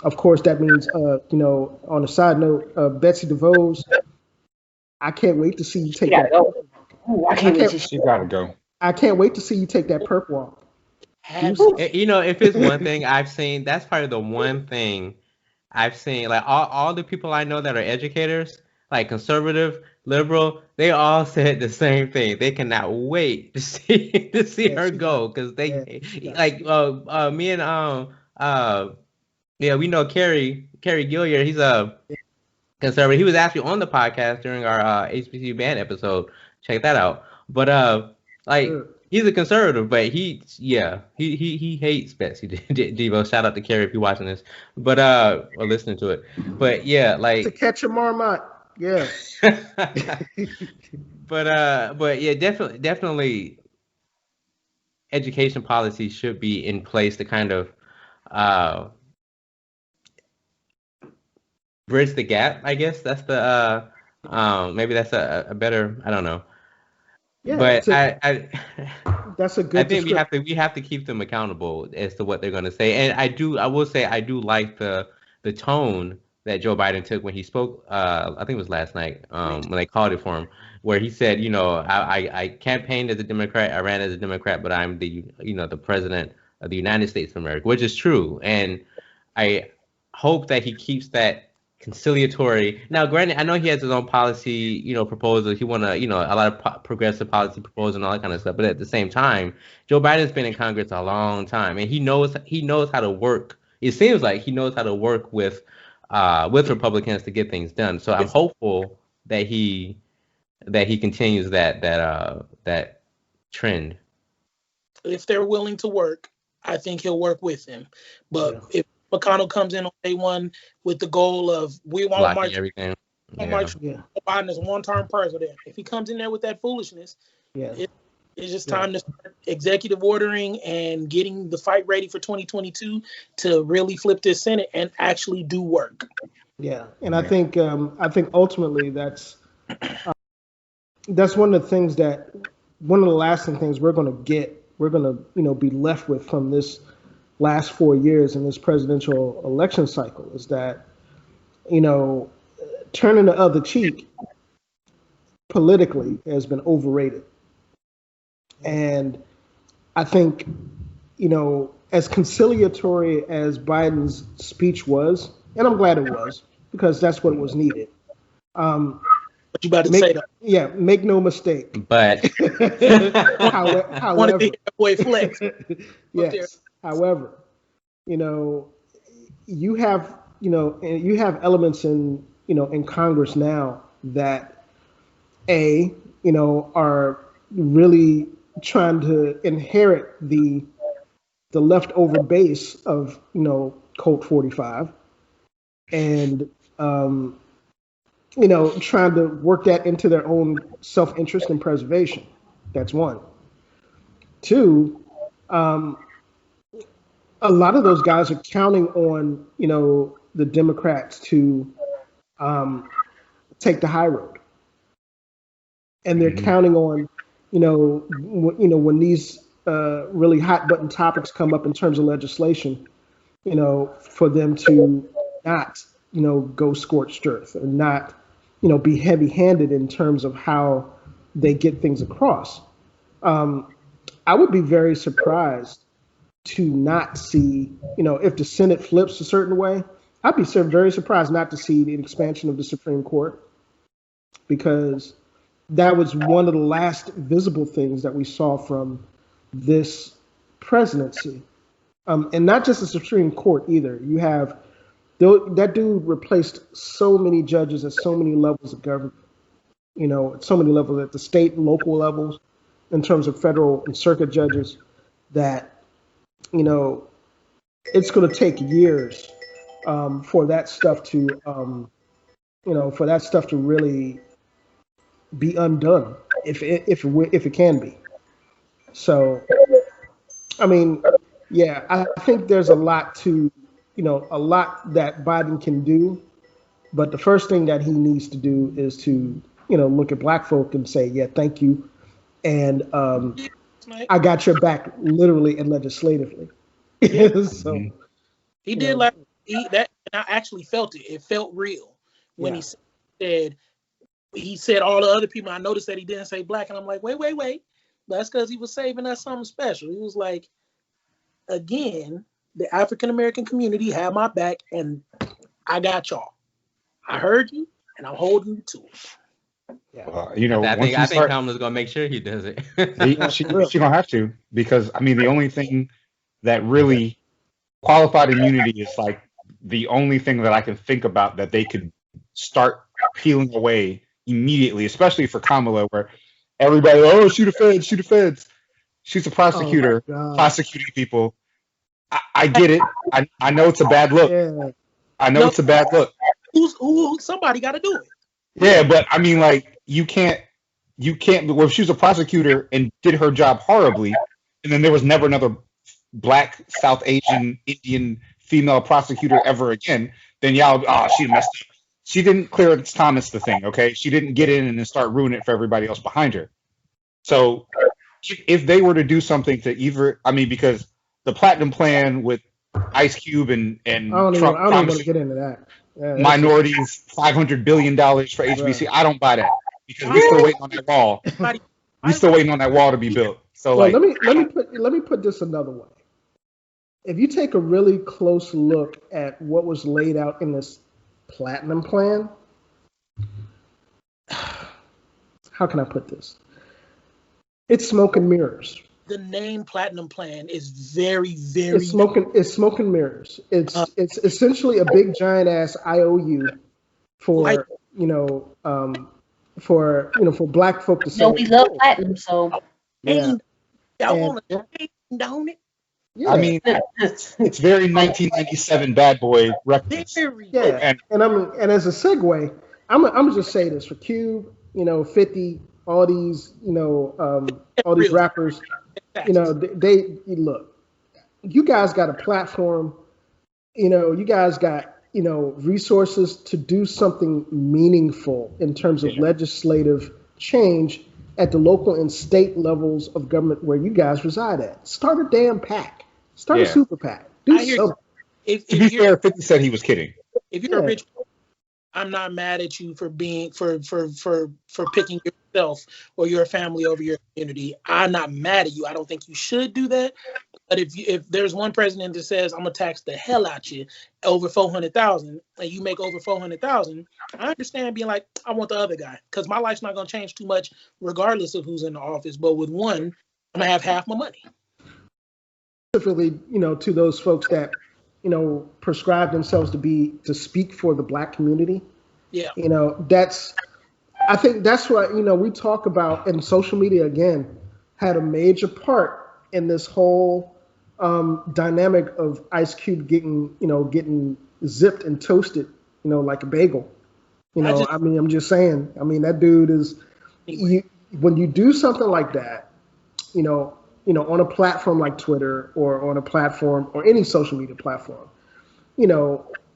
Of course, that means on a side note, Betsy DeVos, I can't wait to see you take gotta that. go. Ooh, I I can't wait can't. to She gotta go. I can't wait to see you take that perp walk. Have If it's one thing I've seen, that's probably the one thing I've seen. Like all the people I know that are educators, like conservative, liberal, they all said the same thing. They cannot wait to see Yeah, her she got. go because Yeah, they she got. like me and yeah, we know Kerry Gilliard. He's a conservative. He was actually on the podcast during our HBCU band episode. Check that out. But like Sure. he's a conservative, but he hates Betsy Devo. Shout out to Kerry if you're watching this, but or listening to it. But yeah, To like catch a marmot. Yeah. but yeah, definitely education policy should be in place to kind of uh bridge the gap. I guess that's the maybe that's a better, I don't know. Yeah. But That's a I good think description. we have to keep them accountable as to what they're going to say. And I will say I do like the tone that Joe Biden took when he spoke. I think it was last night when they called it for him, where he said, I campaigned as a Democrat, I ran as a Democrat, but I'm the the president of the United States of America, which is true. And I hope that he keeps that conciliatory. Now, granted, I know he has his own policy, proposals. He want to, a lot of progressive policy proposals and all that kind of stuff. But at the same time, Joe Biden's been in Congress a long time, and he knows how to work. It seems like he knows how to work with Republicans to get things done. So I'm hopeful that he continues that trend. if they're willing to work, I think he'll work with them. But Yeah. if McConnell comes in on day one with the goal of we want to Blocking march, everything. march Yeah. Biden as one-term president, if he comes in there with that foolishness, Yeah. it's just Yeah. time to start executive ordering and getting the fight ready for 2022 to really flip this Senate and actually do work. Yeah. And I think ultimately that's one of the things one of the lasting things we're going to get. We're going to be left with from this last 4 years in this presidential election cycle is that turning the other cheek politically has been overrated. And I think, as conciliatory as Biden's speech was, and I'm glad it was, because that's what was needed. What you about to say? Make no mistake. But I want to However, see that boy flex. yes. However, you have elements in Congress now that are really trying to inherit the leftover base of Colt 45 and trying to work that into their own self-interest and preservation. That's one. Two, a lot of those guys are counting on the Democrats to take the high road, and they're counting on when these really hot button topics come up in terms of legislation, for them to not go scorched earth and not be heavy-handed in terms of how they get things across. I would be very surprised to not see, if the Senate flips a certain way, I'd be very surprised not to see the expansion of the Supreme Court, because that was one of the last visible things that we saw from this presidency. And not just the Supreme Court either. You have, that dude replaced so many judges at so many levels of government, at so many levels at the state and local levels, in terms of federal and circuit judges, that it's going to take years for that stuff to really be undone, if it can be. So, I mean, yeah, I think there's a lot that Biden can do, but the first thing that he needs to do is to look at black folk and say, yeah, thank you, and I got your back literally and legislatively. Yeah. So He did like that, and I actually felt it. It felt real when he said all the other people. I noticed that he didn't say black, and I'm like, wait. That's because he was saving us something special. He was like, again, the African American community had my back, and I got y'all. I heard you, and I'm holding you to it. Yeah. I think Kamala's gonna make sure he does it. she gonna have to, because I mean the only thing that really qualified immunity is like the only thing that I can think about that they could start peeling away immediately, especially for Kamala, where everybody, oh, shoot the feds, shoot the feds. She's a prosecutor, prosecuting people. I get it. I know it's a bad look. Yeah. I know it's a bad look. Somebody got to do it. Yeah, but I mean, like, you can't. Well, if she was a prosecutor and did her job horribly, and then there was never another Black, South Asian, Indian female prosecutor ever again, then she messed up. She didn't Clarence Thomas the thing, okay? She didn't get in and then start ruining it for everybody else behind her. So if they were to do something to because the Platinum Plan with Ice Cube and Trump I don't even want to get into that. Yeah, minorities $500 billion for HBC, I don't buy that, because we're still waiting on that wall. We're still waiting on that wall to be built. So let me put this another way. If you take a really close look at what was laid out in this Platinum Plan, how can I put this? It's smoke and mirrors. The name Platinum Plan is very, very. It's smoke and mirrors. It's essentially a big giant ass IOU for for black folk to say. We love platinum, so yeah. I want to down it. Yeah. I mean, it's very 1997 bad boy records. Yeah, and as a segue, I'm gonna just say this for Cube, 50, all these, all these rappers, they look. You guys got a platform, you guys got resources to do something meaningful in terms of legislative change at the local and state levels of government where you guys reside at. Start a damn PAC. Start a super PAC. Do something. To be fair, 50 said he was kidding. If you're a rich, I'm not mad at you for being for picking yourself or your family over your community. I'm not mad at you. I don't think you should do that. But if there's one president that says I'm gonna tax the hell out you over 400,000 and you make over 400,000, I understand being like, I want the other guy, because my life's not gonna change too much regardless of who's in the office. But with one, I'm gonna have half my money. Specifically, to those folks that prescribe themselves to speak for the black community. Yeah. I think that's what we talk about, and social media again had a major part in this whole dynamic of Ice Cube getting zipped and toasted, like a bagel. I'm just saying. I mean, that dude is. When you do something like that, on a platform like Twitter or on a platform or any social media platform,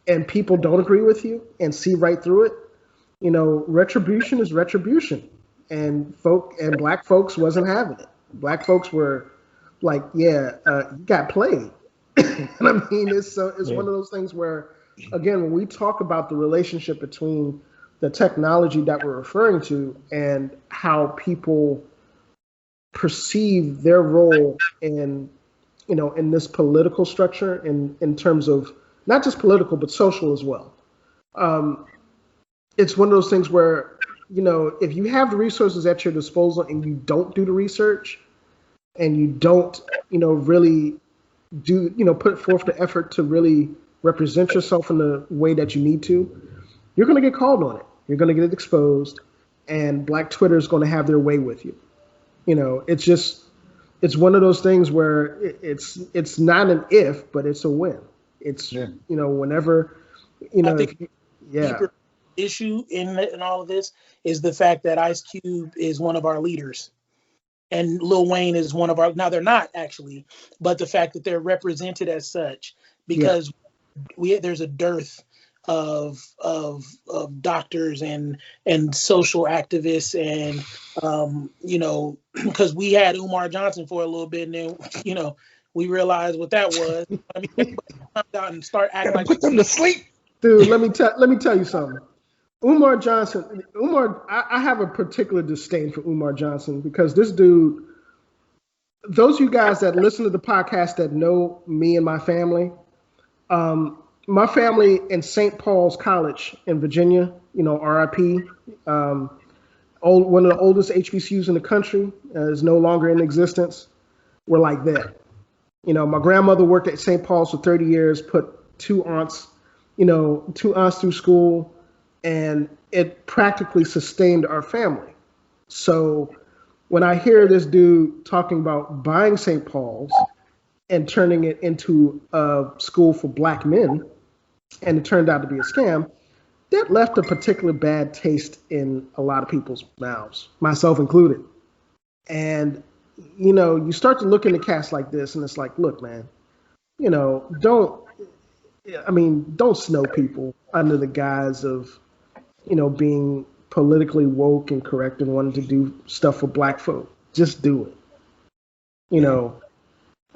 and people don't agree with you and see right through it, retribution is retribution, and black folks wasn't having it. Black folks were like, you got played. And I mean, it's one of those things where, again, when we talk about the relationship between the technology that we're referring to and how people perceive their role in this political structure, in terms of not just political but social as well. It's one of those things where if you have the resources at your disposal and you don't do the research and you don't really do put forth the effort to really represent yourself in the way that you need to, you're going to get called on it. You're going to get exposed, and Black Twitter is going to have their way with you. It's one of those things where it's not an if, but it's a when. It's whenever I think deeper issue in all of this is the fact that Ice Cube is one of our leaders, and Lil Wayne is one of our. Now they're not actually, but the fact that they're represented as such, because there's a dearth of doctors and social activists and because we had Umar Johnson for a little bit, and then we realized what that was. I mean, everybody comes out and start acting Gotta like put them to sleep. Dude, let me tell you something. Umar Johnson, I have a particular disdain for Umar Johnson because this dude, those of you guys that listen to the podcast that know me and my family in St. Paul's College in Virginia, RIP, one of the oldest HBCUs in the country, is no longer in existence. We're like that. My grandmother worked at St. Paul's for 30 years, put two aunts through school, and it practically sustained our family. So when I hear this dude talking about buying St. Paul's and turning it into a school for black men, and it turned out to be a scam, that left a particular bad taste in a lot of people's mouths, myself included. And, you start to look into cats like this, and it's like, look, man, don't snow people under the guise of, being politically woke and correct and wanting to do stuff for black folk. Just do it. Look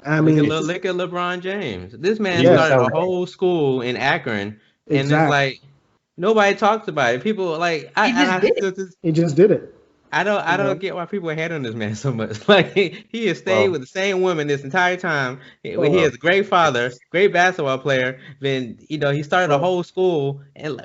at LeBron James. This man started a whole school in Akron, and it's like nobody talks about it. People like he just did it. I don't get why people hate on this man so much. Like he has stayed with the same woman this entire time. He is a great father, great basketball player. Then he started a whole school and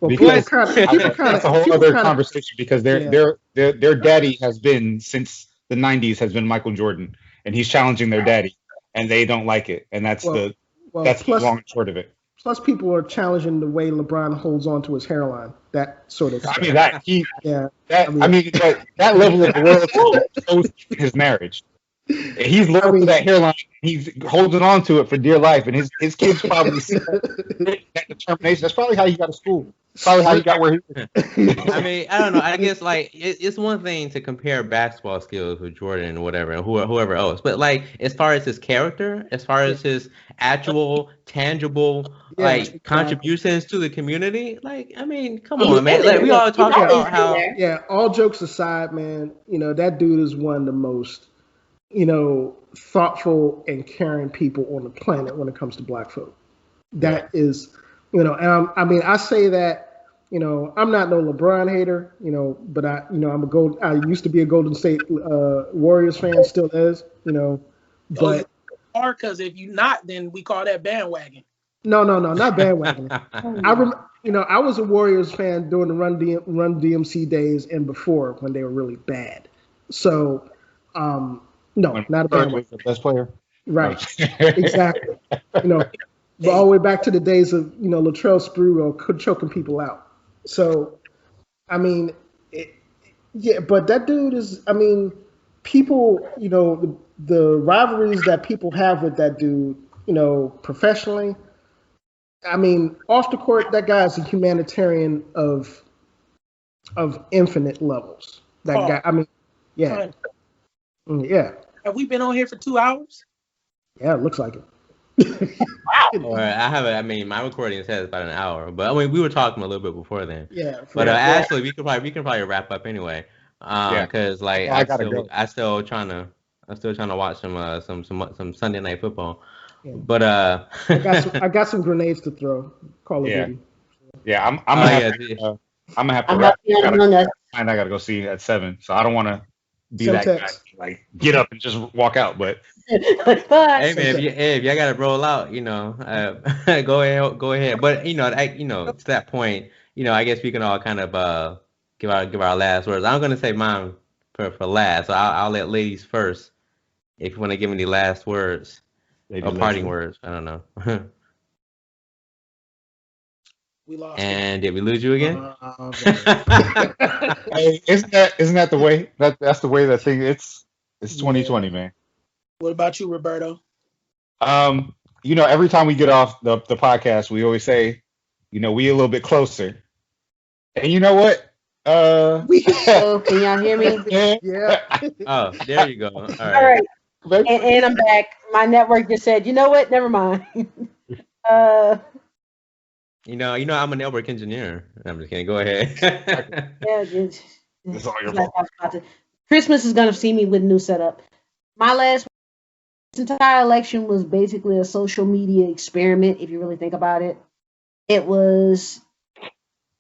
that's a whole other conversation because their daddy has been since the 90s has been Michael Jordan, and he's challenging their daddy, and they don't like it, and that's the long and short of it. Plus, people are challenging the way LeBron holds on to his hairline. That sort of stuff. I mean, that level of loyalty shows his marriage. He's loyal to that hairline. He's holding on to it for dear life, and his kids probably see that determination. That's probably how he got to school. Probably how he got where he is. I mean, I don't know. I guess like it's one thing to compare basketball skills with Jordan or whatever, and whoever else. But like as far as his character, as far as his actual tangible contributions to the community, like I mean, come on, man. Like we all talk about how. Yeah, all jokes aside, man. that dude is one of the most thoughtful and caring people on the planet when it comes to black folk. That is. And I say that, I'm not no LeBron hater, but I used to be a Golden State Warriors fan, still is, but. Or because if you not, then we call that bandwagon. No, not bandwagon. I was a Warriors fan during the Run DMC days and before when they were really bad. So, no, not a bandwagon. The best player. Right. Exactly. All the way back to the days of, Latrell Sprewell choking people out. So, I mean, but that dude is, people, the rivalries that people have with that dude, professionally, off the court, that guy is a humanitarian of infinite levels. That guy, yeah. Yeah. Have we been on here for 2 hours? Yeah, it looks like it. Or my recording says about an hour, but we were talking a little bit before then. Yeah. But actually, we can probably wrap up anyway. Because I'm still trying to watch some Sunday night football. Yeah. But I got some grenades to throw. Call of Duty. Yeah, I'm gonna have to wrap. I gotta go see at 7, so I don't want to be that guy, like get up and just walk out, but. Hey man, if y'all gotta roll out, go ahead. But to that point, I guess we can all kind of give our last words. I'm gonna say mine for last, so I'll let ladies first. If you want to give any last words or parting words, I don't know. We lost. And did we lose you again? Hey, isn't that the way? That's the way that thing. It's 2020, man. What about you, Roberto? Every time we get off the podcast, we always say, we a little bit closer. And you know what? Can y'all hear me? Yeah. Oh, there you go. All right. And I'm back. My network just said, you know what? Never mind. I'm a network engineer. I'm just kidding. Go ahead. Yeah, It's all your like fault. I was about to. Christmas is gonna see me with a new setup. My last this entire election was basically a social media experiment. If you really think about it, it was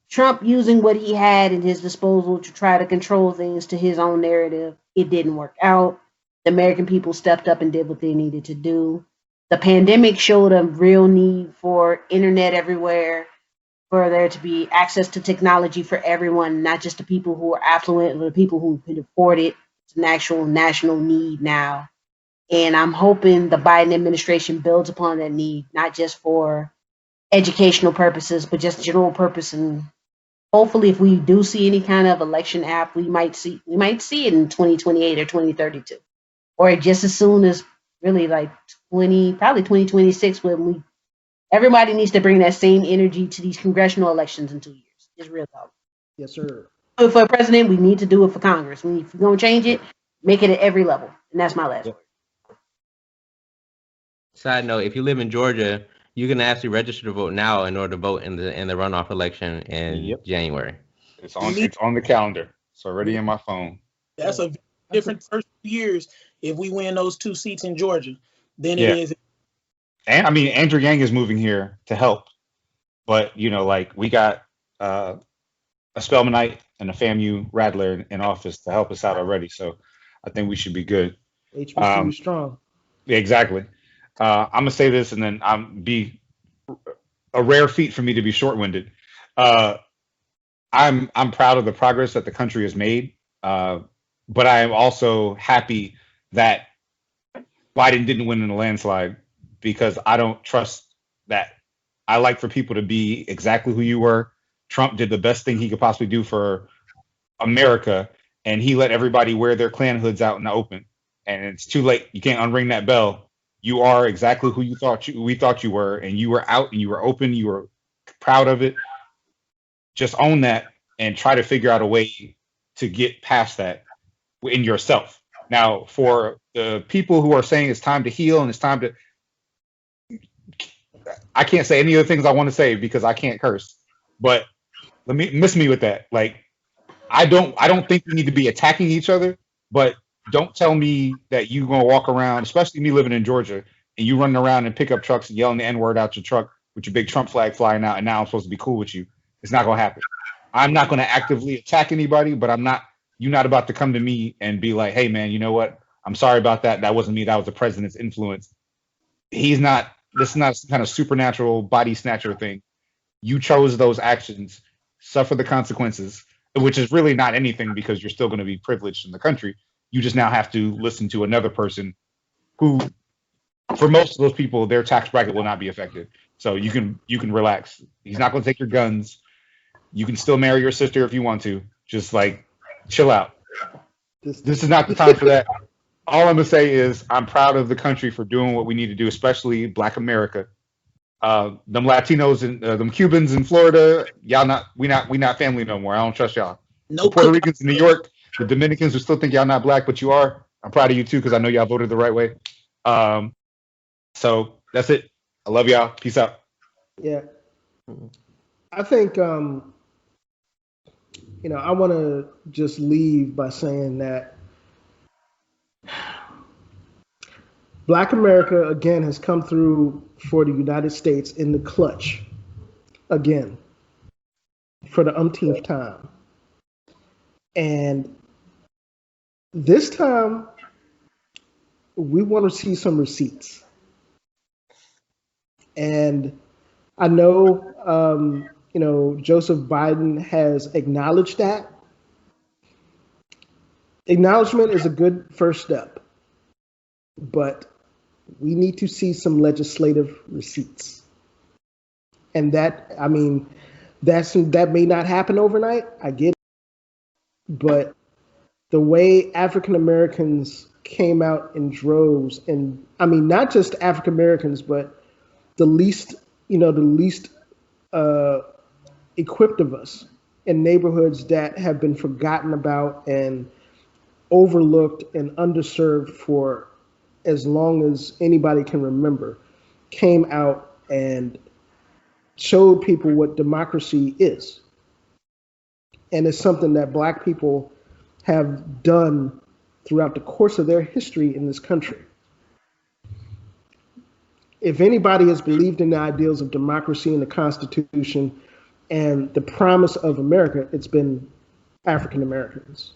Trump using what he had in his disposal to try to control things to his own narrative. It didn't work out. The American people stepped up and did what they needed to do. The pandemic showed a real need for internet everywhere, for there to be access to technology for everyone, not just the people who are affluent or the people who can afford it. It's an actual national need now. And I'm hoping the Biden administration builds upon that need, not just for educational purposes, but just general purpose. And hopefully, if we do see any kind of election app, we might see it in 2028 or 2032, or just as soon as really like 2026 when we everybody needs to bring that same energy to these congressional elections in 2 years. It's real talk. Yes, sir. Do it for president, we need to do it for Congress. If we're gonna change it, make it at every level. And that's my last Yep. word. Side note: if you live in Georgia, you can actually register to vote now in order to vote in the runoff election in Yep. January. It's You on. need It's on the calendar. It's already in my phone. that's Yeah. a different first 2 years if we win those 2 seats in Georgia than it Yeah. is. And I mean, Andrew Yang is moving here to help, but like we got uh, a Spelmanite and a FAMU Rattler in office to help us out already. So I think we should be good. HBCU strong. Yeah, exactly. I'm gonna say this, and then I'm be a rare feat for me to be short-winded. Uh, I'm proud of the progress that the country has made, but I am also happy that Biden didn't win in a landslide because I don't trust that. I like for people to be exactly who you were. Trump did the best thing he could possibly do for America, and he let everybody wear their Klan hoods out in the open. And it's too late. You can't unring that bell. You are exactly who we thought you were, and you were out and you were open. You were proud of it. Just own that and try to figure out a way to get past that in yourself. Now, for the people who are saying it's time to heal and it's time to, I can't say any of the things I want to say because I can't curse. But let me miss me with that. Like I don't think we need to be attacking each other, but don't tell me that you gonna walk around, especially me living in Georgia, and you running around in pickup trucks and yelling the N-word out your truck with your big Trump flag flying out, and now I'm supposed to be cool with you. It's not gonna happen. I'm not gonna actively attack anybody, but you're not about to come to me and be like, hey man, you know what? I'm sorry about that. That wasn't me, that was the president's influence. This is not some kind of supernatural body snatcher thing. You chose those actions, suffer the consequences, which is really not anything because you're still going to be privileged in the country. You just now have to listen to another person who, for most of those people, their tax bracket will not be affected. So you can relax. He's not going to take your guns. You can still marry your sister if you want to. Just like chill out. This is not the time for that. All I'm gonna say is I'm proud of the country for doing what we need to do, especially Black America. Them Latinos and them Cubans in Florida, y'all we not family no more. I don't trust y'all. No The Puerto cook. Ricans in New York, the Dominicans who still think y'all not black, but you are. I'm proud of you too because I know y'all voted the right way. Um, so that's it. I love y'all. Peace out. Yeah. I think I want to just leave by saying that Black America again has come through for the United States in the clutch again for the umpteenth time. And this time we want to see some receipts. And I know Joseph Biden has acknowledged that. Acknowledgement is a good first step, but we need to see some legislative receipts. And that may not happen overnight. I get it. But the way African Americans came out in droves, and I mean not just African Americans, but the least uh, equipped of us in neighborhoods that have been forgotten about and overlooked and underserved for as long as anybody can remember, came out and showed people what democracy is. And it's something that black people have done throughout the course of their history in this country. If anybody has believed in the ideals of democracy and the Constitution and the promise of America, it's been African Americans.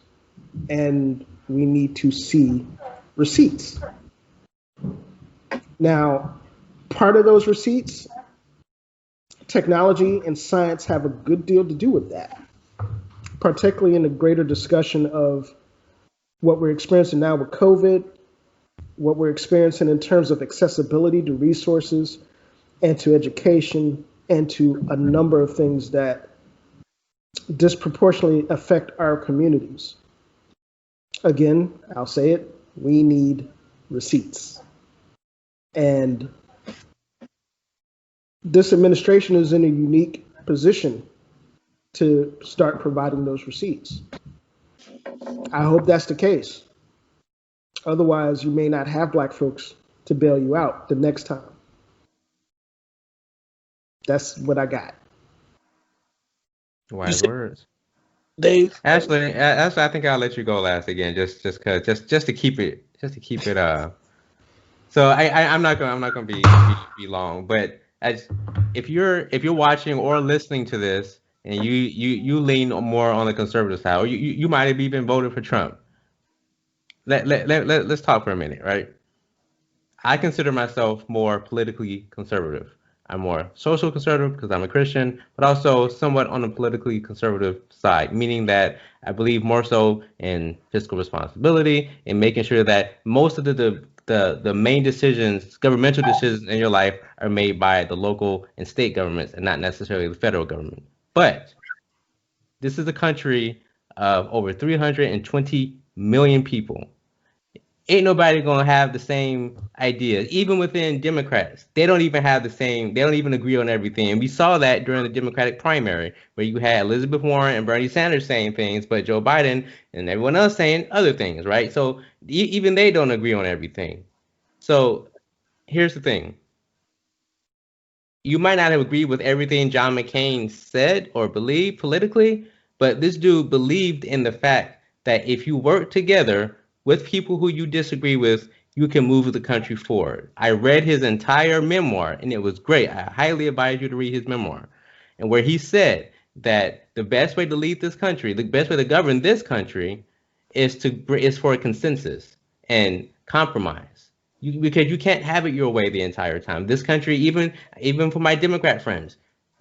And we need to see receipts. Now, part of those receipts, technology and science have a good deal to do with that, particularly in the greater discussion of what we're experiencing now with COVID, what we're experiencing in terms of accessibility to resources and to education and to a number of things that disproportionately affect our communities. Again, I'll say it, we need receipts. And this administration is in a unique position to start providing those receipts. I hope that's the case. Otherwise, you may not have black folks to bail you out the next time. That's what I got. Wise words. Dave. Ashley, I think I'll let you go last again, just to keep it, So I'm not gonna be long, but if you're watching or listening to this and you lean more on the conservative side, or you might have even voted for Trump. Let's talk for a minute, right? I consider myself more politically conservative. I'm more social conservative because I'm a Christian, but also somewhat on the politically conservative side, meaning that I believe more so in fiscal responsibility and making sure that most of the main decisions, governmental decisions in your life are made by the local and state governments and not necessarily the federal government. But this is a country of over 320 million people. Ain't nobody gonna have the same ideas. Even within Democrats, they don't even agree on everything. And we saw that during the Democratic primary, where you had Elizabeth Warren and Bernie Sanders saying things, but Joe Biden and everyone else saying other things, right? So even they don't agree on everything. So here's the thing. You might not have agreed with everything John McCain said or believed politically, but this dude believed in the fact that if you work together with people who you disagree with, you can move the country forward. I read his entire memoir, and it was great. I highly advise you to read his memoir. And where he said that the best way to lead this country, the best way to govern this country, is for a consensus and compromise. Because you can't have it your way the entire time. This country, even for my Democrat friends,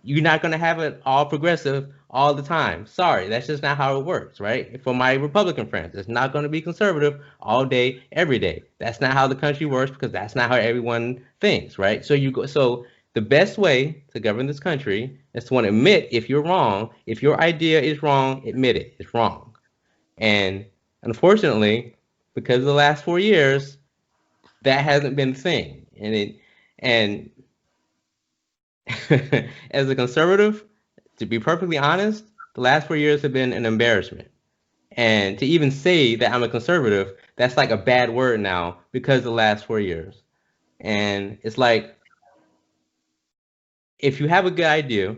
you're not going to have it all progressive all the time. Sorry, that's just not how it works, right? For my Republican friends, it's not going to be conservative all day, every day. That's not how the country works because that's not how everyone thinks, right? So the best way to govern this country is to want to admit if you're wrong. If your idea is wrong, admit it. It's wrong. And unfortunately, because of the last 4 years, that hasn't been the thing. And as a conservative, to be perfectly honest, the last 4 years have been an embarrassment. And to even say that I'm a conservative, that's like a bad word now because of the last 4 years. And it's like, if you have a good idea,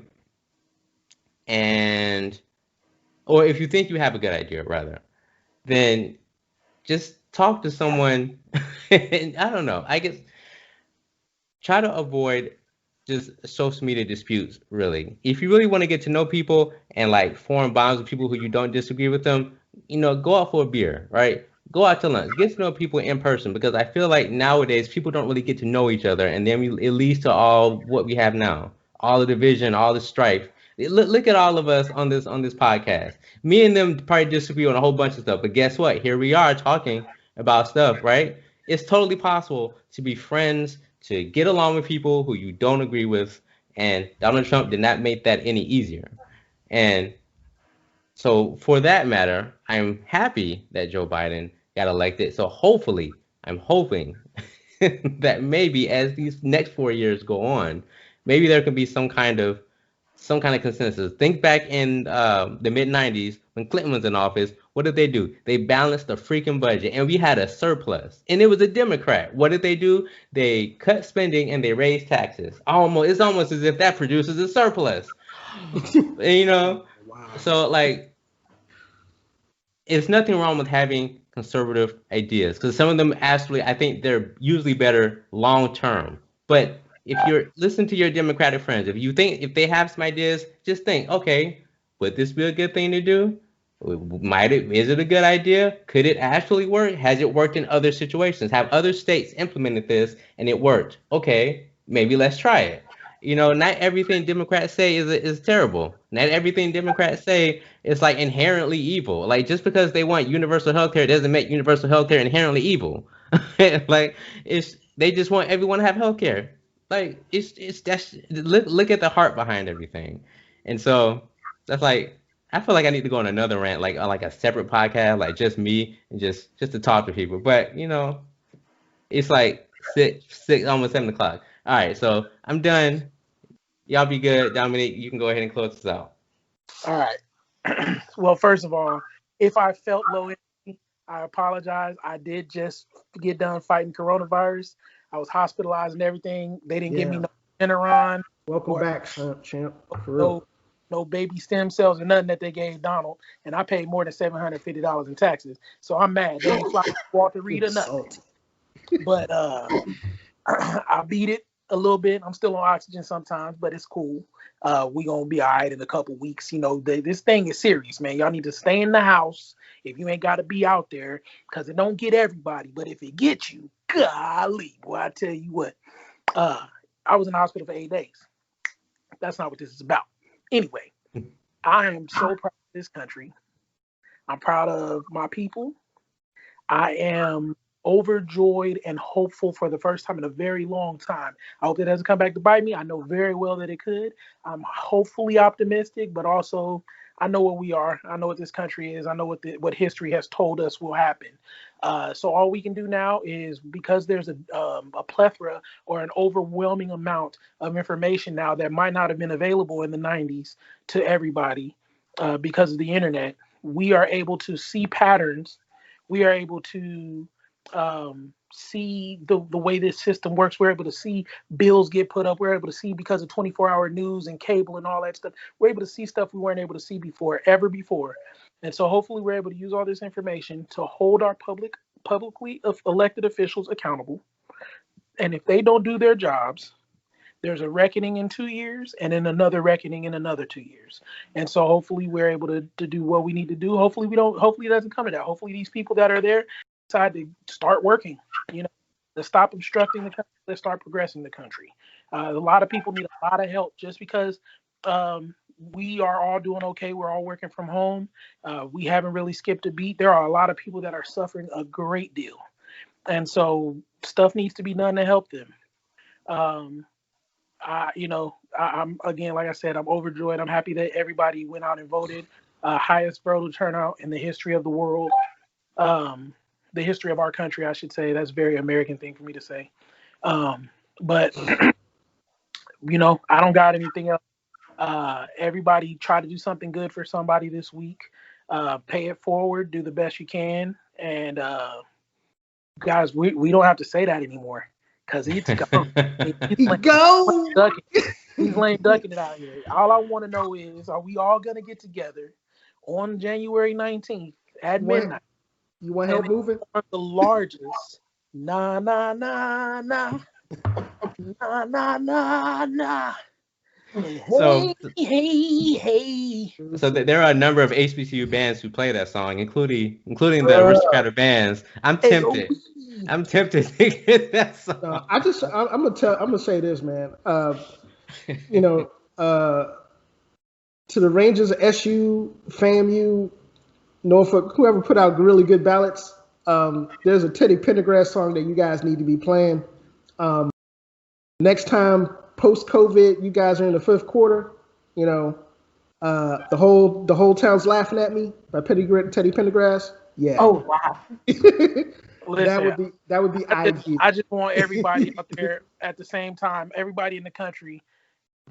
or if you think you have a good idea, rather, then just talk to someone. And I don't know. I guess try to avoid just social media disputes, really. If you really want to get to know people and like form bonds with people who you don't disagree with them, go out for a beer, right? Go out to lunch, get to know people in person, because I feel like nowadays people don't really get to know each other, and then it leads to all what we have now, all the division, all the strife. Look at all of us on this podcast. Me and them probably disagree on a whole bunch of stuff, but guess what? Here we are talking about stuff, right? It's totally possible to be friends, to get along with people who you don't agree with, and Donald Trump did not make that any easier. And so for that matter, I'm happy that Joe Biden got elected. So hopefully, I'm hoping that maybe as these next 4 years go on, maybe there can be some kind of some kind of consensus. Think back in the mid 90s when Clinton was in office. What did they do? They balanced the freaking budget and we had a surplus. And it was a Democrat. What did they do? They cut spending and they raised taxes. It's almost as if that produces a surplus. And, Wow. so like it's nothing wrong with having conservative ideas because some of them actually I think they're usually better long term. But if you're listen to your Democratic friends, if they have some ideas, just think, okay, would this be a good thing to do? Is it a good idea? Could it actually work? Has it worked in other situations? Have other states implemented this and it worked? Okay, maybe let's try it. Not everything Democrats say is terrible. Not everything Democrats say is like inherently evil. Like just because they want universal health care doesn't make universal health care inherently evil. Like they just want everyone to have health care. Like it's that's look at the heart behind everything. And so that's like I feel like I need to go on another rant, like a separate podcast, like just me and just to talk to people. But it's like six almost 7 o'clock. All right, so I'm done. Y'all be good. Dominique, you can go ahead and close this out. All right. Well, first of all, if I felt low energy, I apologize. I did just get done fighting coronavirus. I was hospitalized and everything. They didn't give me Yeah. no Regeneron Welcome or back, champ. For real. no baby stem cells or nothing that they gave Donald. And I paid more than $750 in taxes. So I'm mad. They ain't fly Walter Reed or nothing. Salty. But I beat it a little bit. I'm still on oxygen sometimes, but it's cool. We gonna be all right in a couple weeks. This thing is serious, man. Y'all need to stay in the house if you ain't got to be out there, because it don't get everybody. But if it gets you, golly, boy, I tell you what. I was in the hospital for 8 days. That's not what this is about. Anyway, I am so proud of this country. I'm proud of my people. I am overjoyed and hopeful for the first time in a very long time. I hope it doesn't come back to bite me. I know very well that it could. I'm hopefully optimistic, but also I know what we are. I know what this country is. I know what history has told us will happen. So all we can do now is, because there's a plethora or an overwhelming amount of information now that might not have been available in the 90s to everybody because of the internet, we are able to see patterns. We are able to see the way this system works. We're able to see bills get put up. We're able to see, because of 24-hour news and cable and all that stuff, we're able to see stuff we weren't able to see ever before. And so hopefully we're able to use all this information to hold our publicly elected officials accountable. And if they don't do their jobs, there's a reckoning in 2 years and then another reckoning in another 2 years. And so hopefully we're able to do what we need to do. Hopefully it doesn't come to that. Hopefully these people that are there decide to start working, to stop obstructing the country, let's start progressing the country. A lot of people need a lot of help. Just because we are all doing okay, we're all working from home, we haven't really skipped a beat. There are a lot of people that are suffering a great deal. And so stuff needs to be done to help them. I'm again, like I said, I'm overjoyed. I'm happy that everybody went out and voted. Highest voter turnout in the history of the world, the history of our country, I should say. That's a very American thing for me to say. But I don't got anything else. Everybody try to do something good for somebody this week. Pay it forward. Do the best you can. And guys, we don't have to say that anymore, because it's gone. He's lame ducking it out here. All I want to know is, are we all going to get together on January 19th at midnight? You want help moving? The largest nah nah nah nah nah nah nah nah. So, Hey. so there are a number of HBCU bands who play that song, including the aristocratic bands. I'm tempted. I'm tempted to get that song. I'm gonna say this, man. To the Rangers, SU, FAMU, Norfolk, whoever put out really good ballots, there's a Teddy Pendergrass song that you guys need to be playing. Next time, post-COVID, you guys are in the fifth quarter. The whole town's laughing at me by Teddy Pendergrass. Yeah. Oh wow. Listen, that would be ideal. I just want everybody out there at the same time, everybody in the country,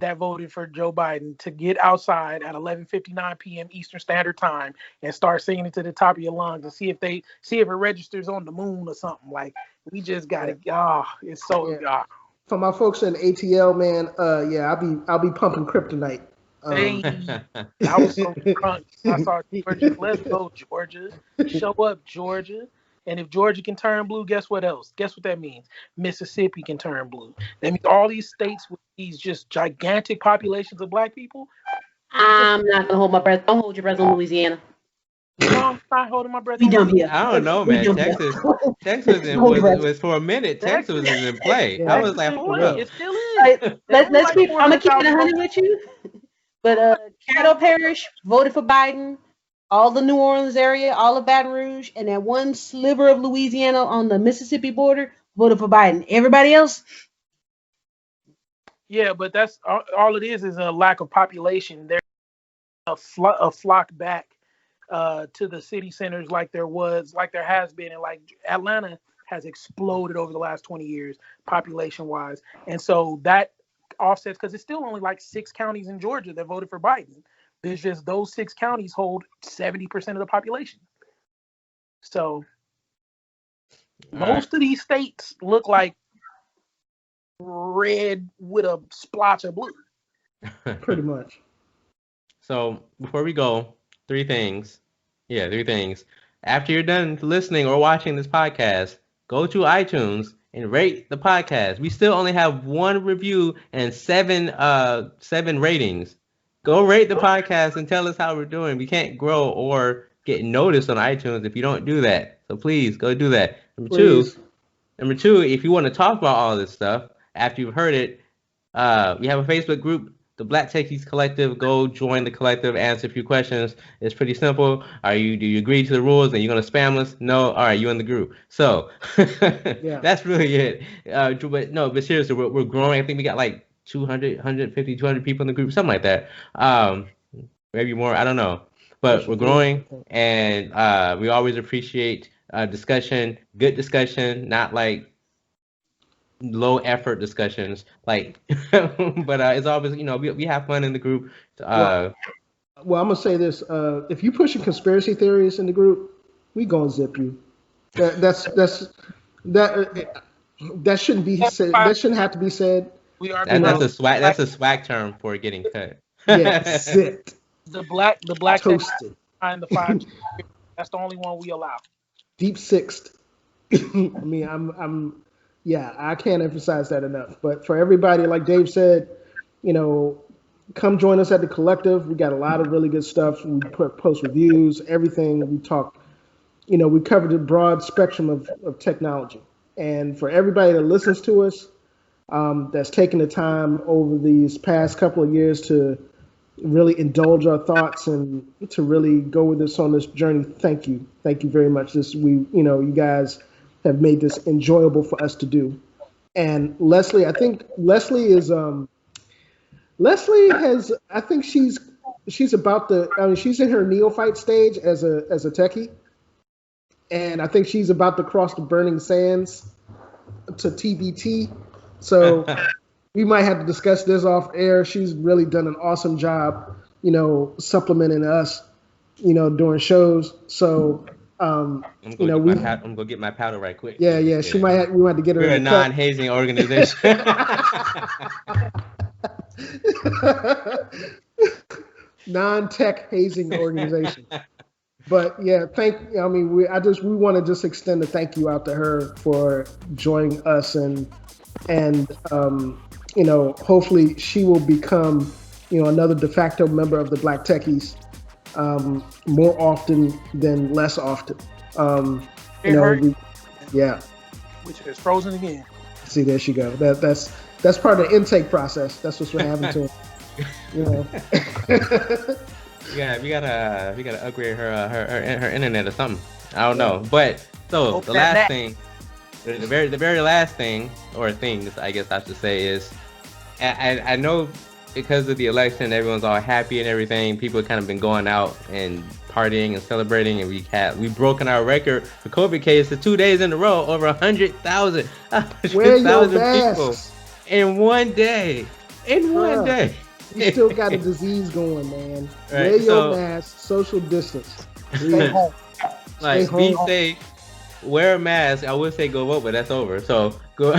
that voted for Joe Biden to get outside at 11:59 p.m. Eastern Standard Time and start singing it to the top of your lungs and see if it registers on the moon or something. Like we just got to. It's so. Yeah. For my folks in ATL, man, yeah, I'll be pumping kryptonite. Hey, I was so drunk. I saw Georgia. Let's go, Georgia. Show up, Georgia. And if Georgia can turn blue, guess what else? Guess what that means? Mississippi can turn blue. That means all these states with these just gigantic populations of black people. I'm not gonna hold my breath. Don't hold your breath on Louisiana. No, I'm not holding my breath. We done here. I don't know, man. Texas was for a minute. Texas was in play. Yeah. I was like, hold up. It still is. Right, let's keep. I'm gonna keep it 100 with you. But Caddo Parish voted for Biden. All the New Orleans area, all of Baton Rouge, and that one sliver of Louisiana on the Mississippi border voted for Biden. Everybody else, Yeah, but that's all it is a lack of population. There's a flock back to the city centers like there has been, and like Atlanta has exploded over the last 20 years population wise, and so that offsets because it's still only like 6 counties in Georgia that voted for Biden. There's just those 6 counties hold 70% of the population. So most of these states look like red with a splotch of blue. Pretty much. So before we go, 3 things. Yeah, 3 things. After you're done listening or watching this podcast, go to iTunes and rate the podcast. We still only have 1 review and 7 ratings. Go rate the podcast and tell us how we're doing. We can't grow or get noticed on iTunes if you don't do that. So please go do that. Number two, if you want to talk about all this stuff after you've heard it, we have a Facebook group, the Black Techies Collective. Go join the collective, answer a few questions. It's pretty simple. Do you agree to the rules and you're gonna spam us? No. All right, you in the group. So that's really it. But seriously, we're growing. I think we got like 200, 150, 200 people in the group, something like that. Maybe more, I don't know. But we're growing, and we always appreciate discussion, good discussion, not like low effort discussions. Like, but it's always, we have fun in the group. Well, I'm gonna say this: if you pushing conspiracy theories in the group, we gonna zip you. That shouldn't be said. That shouldn't have to be said. That's a swag term for getting cut. Yeah, zipped. The black toasted behind the 5. That's the only one we allow. Deep sixth. I mean, I can't emphasize that enough. But for everybody, like Dave said, come join us at the collective. We got a lot of really good stuff. We post reviews, everything. We talk, we covered a broad spectrum of technology. And for everybody that listens to us, that's taken the time over these past couple of years to really indulge our thoughts and to really go with us on this journey. Thank you very much. You guys have made this enjoyable for us to do. And Leslie, I think Leslie has she's about she's in her neophyte stage as a techie, and I think she's about to cross the burning sands to TBT. So we might have to discuss this off air. She's really done an awesome job, supplementing us, during shows. So, I'm gonna get my powder right quick. Yeah. We might have to get her. We're a non-hazing organization. Non-tech hazing organization. But yeah, we want to just extend a thank you out to her for joining us and hopefully she will become, another de facto member of the Black Techies more often than less often. Which is frozen again. See, there she go. That's part of the intake process. That's what's happening to her. Yeah, we gotta upgrade her internet or something. I don't know. But so the last thing, the very last thing, or things I guess I should say, is I know because of the election everyone's all happy and everything. People have kind of been going out and partying and celebrating, and we've broken our record for COVID cases 2 days in a row, over 100,000 people in one day. in one Bruh. day. You still got a disease going, man. Right, Wear your so- mask, social distance. Stay home. Like, Stay be home. safe, wear a mask. I would say go vote, but that's over. So go,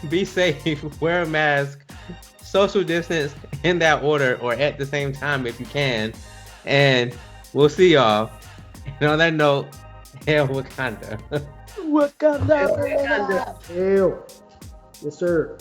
be safe, wear a mask, social distance in that order or at the same time if you can, and we'll see y'all. And on that note, hail Wakanda. Wakanda. Wakanda. Hell. Yes, sir.